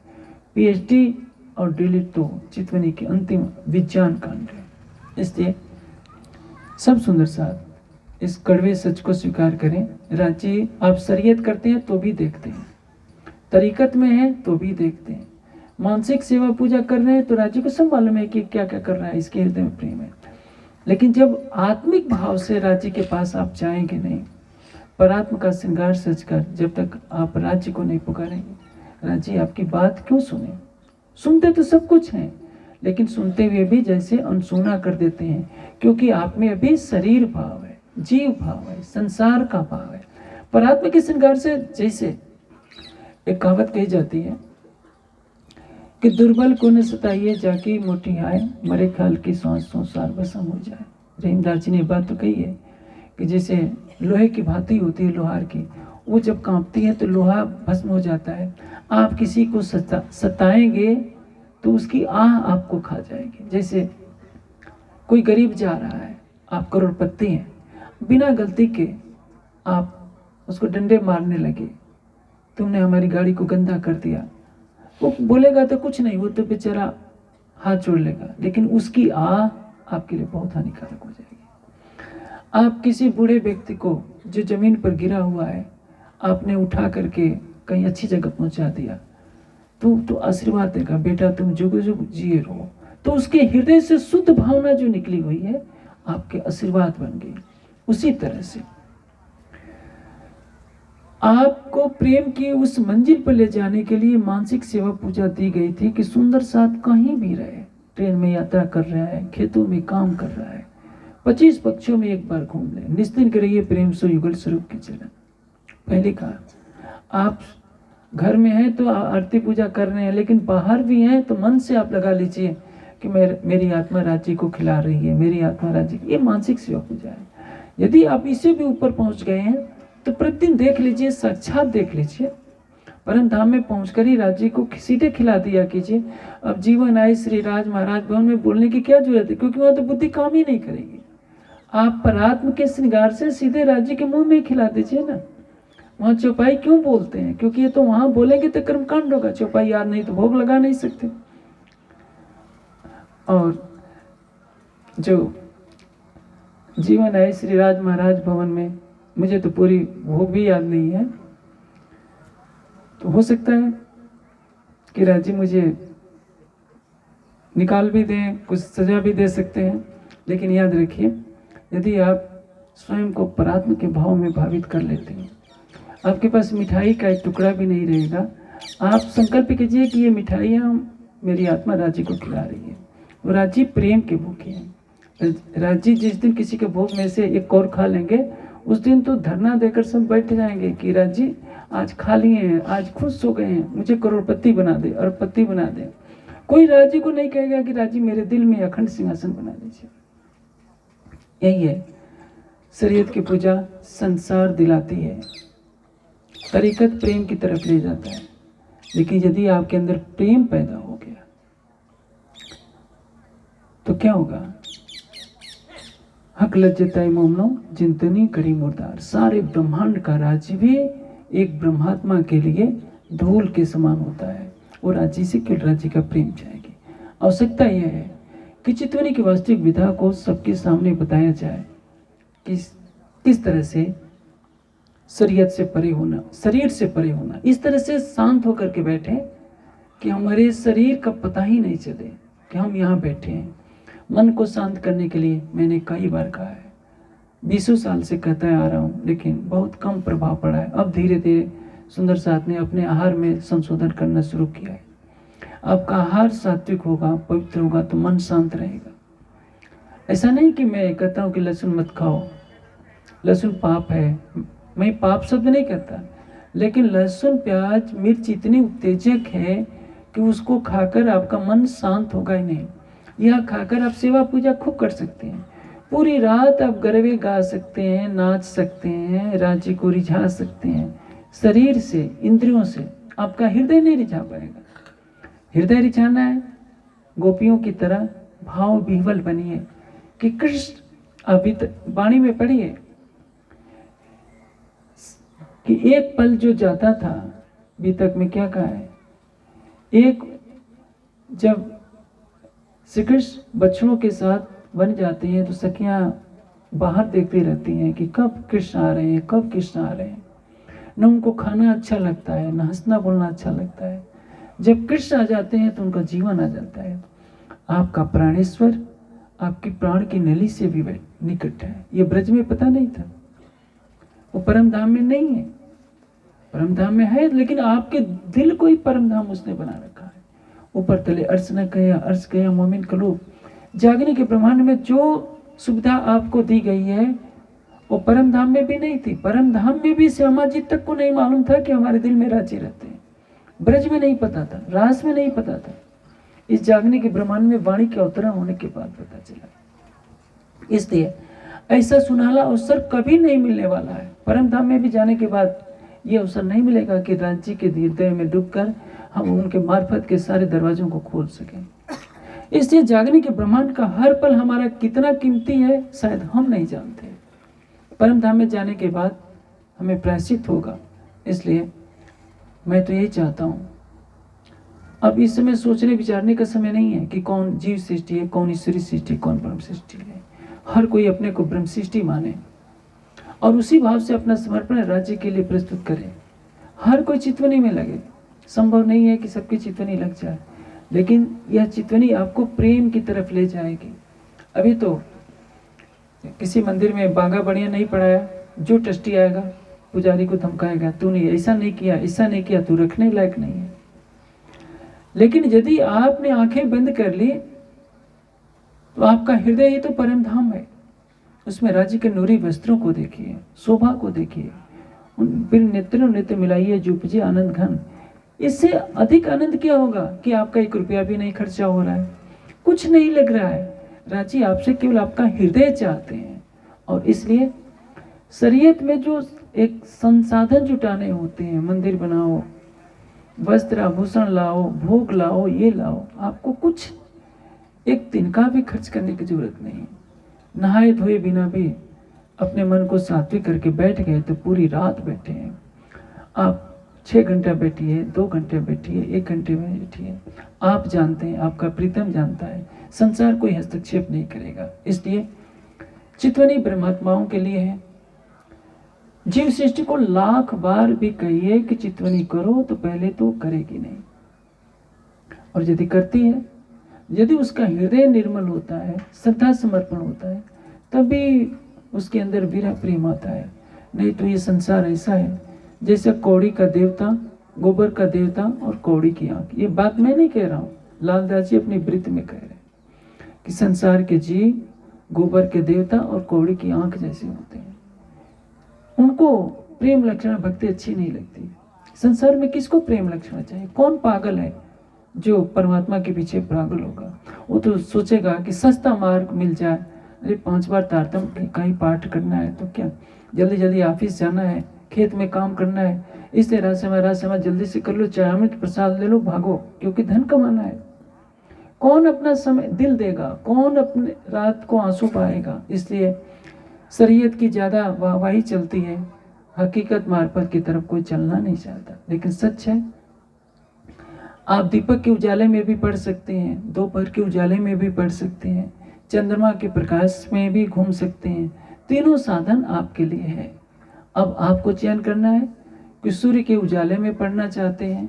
पीएचडी और डीलिट तो चितवनी के अंतिम विज्ञान कांड है। इसलिए सब सुंदर साथ इस कड़वे सच को स्वीकार करें। राज्य आप शरीयत करते हैं तो भी देखते हैं, तरीकत में है तो भी देखते हैं, मानसिक सेवा पूजा कर रहे हैं तो राज्य को सब मालूम है कि क्या क्या कर रहा है, इसके हृदय में प्रेम है। लेकिन जब आत्मिक भाव से राज्य के पास आप जाएंगे नहीं, परात्म का श्रृंगार सजकर जब तक आप राज्य को नहीं पुकारेंगे, राज्य आपकी बात क्यों सुने? सुनते तो सब कुछ हैं, लेकिन सुनते हुए भी जैसे अनसुना कर देते हैं, क्योंकि आप में अभी शरीर भाव है, जीव भाव है, संसार का भाव है। परात्म के श्रृंगार से जैसे एक कहावत कही जाती है कि दुर्बल को न सताइए जाकी मोटी आए, मरे खाल की सांस संसार बसम हो जाए। रहीमदास जी ने बात तो कही है कि जैसे लोहे की भांति होती है लोहार की, वो जब कांपती है तो लोहा भस्म हो जाता है। आप किसी को सताएंगे तो उसकी आह आपको खा जाएगी। जैसे कोई गरीब जा रहा है, आप करोड़पति हैं, बिना गलती के आप उसको डंडे मारने लगे, तुमने हमारी गाड़ी को गंदा कर दिया, वो बोलेगा तो कुछ नहीं, वो तो बेचारा हाथ जोड़ लेगा, लेकिन उसकी आह आपके लिए बहुत हानिकारक हो जाएगी। आप किसी बूढ़े व्यक्ति को जो जमीन पर गिरा हुआ है, आपने उठा करके कहीं अच्छी जगह पहुंचा दिया, तो आशीर्वाद देगा, बेटा तुम जुग जुग जिए रहो। तो उसके हृदय से शुद्ध भावना जो निकली हुई है आपके आशीर्वाद बन गई। उसी तरह से आपको प्रेम की उस मंजिल पर ले जाने के लिए मानसिक सेवा पूजा दी गई थी कि सुंदर साथ कहीं भी रहे, ट्रेन में यात्रा कर रहा है, खेतों में काम कर रहा है, 25 पक्षों में एक बार घूम ले, निश्चिंत रहिए प्रेम से युगल स्वरूप के चलन। पहले कहा आप घर में हैं तो आरती पूजा कर रहे हैं, लेकिन बाहर भी हैं तो मन से आप लगा लीजिए कि मेरी आत्मा राज्य को खिला रही है, मेरी आत्मा राज्य, ये मानसिक सेवा पूजा है। यदि आप इससे भी ऊपर पहुंच गए हैं तो प्रतिदिन देख लीजिए, साक्षात देख लीजिए, परम धाम में पहुंचकर ही राज्य को सीधे खिला दिया कीजिए। अब जीवन आए श्री राज महाराज भवन में बोलने की क्या जरूरत है, क्योंकि वहां तो बुद्धि काम ही नहीं करेगी। आप परात्म के श्रृंगार से सीधे राज्य के मुंह में खिला दीजिए ना। वहां चौपाई क्यों बोलते हैं, क्योंकि ये तो वहां बोलेंगे तो कर्मकांड होगा, चौपाई याद नहीं तो भोग लगा नहीं सकते। और जो जीवन है श्री राज महाराज भवन में, मुझे तो पूरी भोग भी याद नहीं है, तो हो सकता है कि राज्य मुझे निकाल भी दें, कुछ सजा भी दे सकते हैं। लेकिन याद रखिए, यदि आप स्वयं को परात्म के भाव में भावित कर लेते हैं, आपके पास मिठाई का एक टुकड़ा भी नहीं रहेगा। आप संकल्प कीजिए कि ये मिठाइयाँ मेरी आत्मा राज्य को खिला रही है। वो राज्य प्रेम के भूखे हैं। राज्य जिस दिन किसी के भोग में से एक और खा लेंगे, उस दिन तो धरना देकर सब बैठ जाएंगे कि राज्य आज खा लिए हैं, आज खुश हो गए हैं, मुझे करोड़पति बना दे, अरबपति बना दे। कोई राज्य को नहीं कहेगा कि राज्य मेरे दिल में अखंड सिंहासन बना दीजिए। यही है शरीयत की पूजा, संसार दिलाती है, तरीकत प्रेम की तरफ ले जाता है। लेकिन यदि आपके अंदर प्रेम पैदा हो गया तो क्या होगा? हक लज्जताई मोमनो जिंतनी कड़ी मुर्दार। सारे ब्रह्मांड का राज्य भी एक ब्रह्मात्मा के लिए धूल के समान होता है। और राज्य से केवल राज्य का प्रेम जाएगी। आवश्यकता यह है कि चितवनी की वास्तविक विधा को सबके सामने बताया जाए कि किस तरह से शरीयत से परे होना, शरीर से परे होना, इस तरह से शांत होकर के बैठे कि हमारे शरीर का पता ही नहीं चले कि हम यहाँ बैठे हैं। मन को शांत करने के लिए मैंने कई बार कहा है, 20 साल से कहता आ रहा हूँ, लेकिन बहुत कम प्रभाव पड़ा है। अब धीरे धीरे सुंदर साथ ने अपने आहार में संशोधन करना शुरू किया है। आपका आहार सात्विक होगा, पवित्र होगा तो मन शांत रहेगा। ऐसा नहीं कि मैं कहता हूँ कि लहसुन मत खाओ, लहसुन पाप है, मैं पाप शब्द नहीं कहता, लेकिन लहसुन प्याज मिर्च इतनी उत्तेजक है कि उसको खाकर आपका मन शांत होगा ही नहीं। यह खाकर आप सेवा पूजा खूब कर सकते हैं, पूरी रात आप गरबे गा सकते हैं, नाच सकते हैं, राज्य को रिझा सकते हैं। शरीर से, इंद्रियों से आपका हृदय नहीं रिझा पाएगा। हृदय रिझाना है, गोपियों की तरह भाव विह्वल बनिए कि कृष्ण अभी वाणी में पढ़िए कि एक पल जो जाता था, बीतक में क्या कहा है, एक जब श्री कृष्ण बच्चों के साथ बन जाते हैं तो सखियां बाहर देखती रहती हैं कि कब कृष्ण आ रहे हैं, कब कृष्ण आ रहे हैं। न उनको खाना अच्छा लगता है, न हंसना बोलना अच्छा लगता है। जब कृष्ण आ जाते हैं तो उनका जीवन आ जाता है। आपका प्राणेश्वर आपकी प्राण की नली से भी निकट है। ये ब्रज में पता नहीं था, वो परम धाम में नहीं है, परम धाम में है, लेकिन आपके दिल को ही परम धाम उसने बना रखा है। ऊपर तले अर्श न कया, अर्श कया मोमिन कलूब। जागने के ब्रह्मांड में जो सुविधा आपको दी गई है वो परम धाम में भी नहीं थी। परम धाम में भी श्यामा जी तक को नहीं मालूम था कि हमारे दिल में राज्य रहते हैं। ब्रज में नहीं पता था, रास में नहीं पता था। इस जागने के ब्रह्मांड में वाणी के अवतरण होने के बाद पता चला। इसलिए ऐसा सुनहला अवसर कभी नहीं मिलने वाला है। परम धाम में भी जाने के बाद ये अवसर नहीं मिलेगा कि राज्य के हृदय में डूबकर हम उनके मार्फत के सारे दरवाजों को खोल सकें। इसलिए जागने के ब्रह्मांड का हर पल हमारा कितना कीमती है शायद हम नहीं जानते। परम धाम में जाने के बाद हमें प्रायश्चित होगा। इसलिए मैं तो यही चाहता हूँ, अब इस समय सोचने विचारने का समय नहीं है कि कौन जीव सृष्टि है, कौन ईश्वरी सृष्टि, कौन ब्रह्म सृष्टि है। हर कोई अपने को ब्रह्म सृष्टि माने और उसी भाव से अपना समर्पण राज्य के लिए प्रस्तुत करे। हर कोई चितवनी में लगे। संभव नहीं है कि सबकी चितवनी लग जाए, लेकिन यह चितवनी आपको प्रेम की तरफ ले जाएगी। अभी तो किसी मंदिर में बांगा बढ़िया नहीं पढ़ाया, जो ट्रस्टी आएगा पुजारी को धमकाएगा, तूने ऐसा नहीं किया, ऐसा नहीं किया, तू रखने लायक नहीं है। लेकिन यदि आपने आंखें बंद कर ली तो आपका हृदय ही तो परम धाम है। उसमें राज्य के नूरी वस्त्रों को देखिए, शोभा को देखिए, उन फिर नेत्रों नेत्र मिलाइए जो उपजे आनंद घन। इससे अधिक आनंद क्या होगा कि आपका 1 रुपया भी नहीं खर्चा हो रहा है, कुछ नहीं लग रहा है। राज्य आपसे केवल आपका हृदय चाहते हैं। और इसलिए शरीयत में जो एक संसाधन जुटाने होते हैं, मंदिर बनाओ, वस्त्र आभूषण लाओ, भोग लाओ, ये लाओ, आपको कुछ एक दिन का भी खर्च करने की जरूरत नहीं। नहाए धोए बिना भी अपने मन को सात्विक करके बैठ गए तो पूरी रात बैठे हैं। आप 6 घंटा बैठिए, 2 घंटे बैठिए, 1 घंटे में बैठिए, आप जानते हैं, आपका प्रीतम जानता है, संसार कोई हस्तक्षेप नहीं करेगा। इसलिए चितवनी ब्रह्मात्माओं के लिए है। जीव सृष्टि को लाख बार भी कहिए कि चितवनी करो तो पहले तो करेगी नहीं, और यदि करती है, यदि उसका हृदय निर्मल होता है, श्रद्धा समर्पण होता है, तभी उसके अंदर विरह प्रेम आता है। नहीं तो ये संसार ऐसा है जैसे कौड़ी का देवता, गोबर का देवता और कौड़ी की आंख। ये बात मैं नहीं कह रहा हूँ, लालदास जी अपनी वृत्त में कह रहे हैं कि संसार के जीव गोबर के देवता और कौड़ी की आंख जैसे होते हैं। उनको प्रेम लक्षण भक्ति अच्छी नहीं लगती। संसार में किसको प्रेम लक्षण चाहिए? कौन पागल है जो परमात्मा के पीछे पागल होगा? वो तो सोचेगा कि सस्ता मार्ग मिल जाए। अरे 5 बार तारतम कहीं पाठ करना है तो क्या, जल्दी जल्दी ऑफिस जाना है, खेत में काम करना है, इसलिए राजसभा जल्दी से कर लो, चारामृत प्रसाद ले लो, भागो, क्योंकि धन कमाना है। कौन अपना समय दिल देगा? कौन अपने रात को आंसू पाएगा? इसलिए शरीयत की ज़्यादा वाहवाही चलती है, हकीकत मार्फत की तरफ कोई चलना नहीं चाहता। लेकिन सच है, आप दीपक के उजाले में भी पढ़ सकते हैं, दोपहर के उजाले में भी पढ़ सकते हैं, चंद्रमा के प्रकाश में भी घूम सकते हैं। तीनों साधन आपके लिए है। अब आपको चयन करना है कि सूर्य के उजाले में पढ़ना चाहते हैं,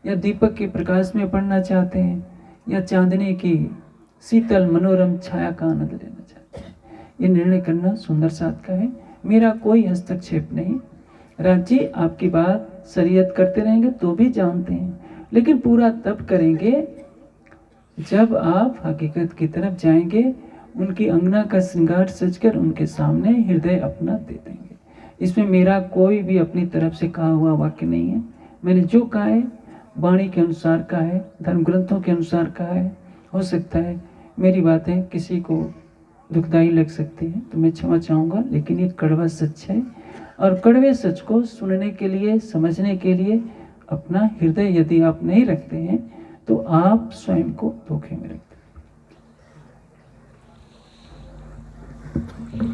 या दीपक के प्रकाश में पढ़ना चाहते हैं, या चांदनी की शीतल मनोरम छाया का आनंद लेना चाहते हैं। ये निर्णय करना सुंदर साथ का है। मेरा कोई हस्तक्षेप नहीं। राज्य आपकी बात शरीयत करते रहेंगे तो भी जानते हैं, लेकिन पूरा तब करेंगे जब आप हकीकत की तरफ जाएंगे, उनकी अंगना का श्रृंगार सजकर उनके सामने हृदय अपना दे देंगे। इसमें मेरा कोई भी अपनी तरफ से कहा हुआ वाक्य नहीं है। मैंने जो कहा है वाणी के अनुसार कहा है, धर्म ग्रंथों के अनुसार कहा है। हो सकता है मेरी बातें किसी को दुखदाई लग सकती है तो मैं क्षमा चाहूँगा, लेकिन ये कड़वा सच है। और कड़वे सच को सुनने के लिए, समझने के लिए अपना हृदय यदि आप नहीं रखते हैं तो आप स्वयं को धोखे में रखते हैं।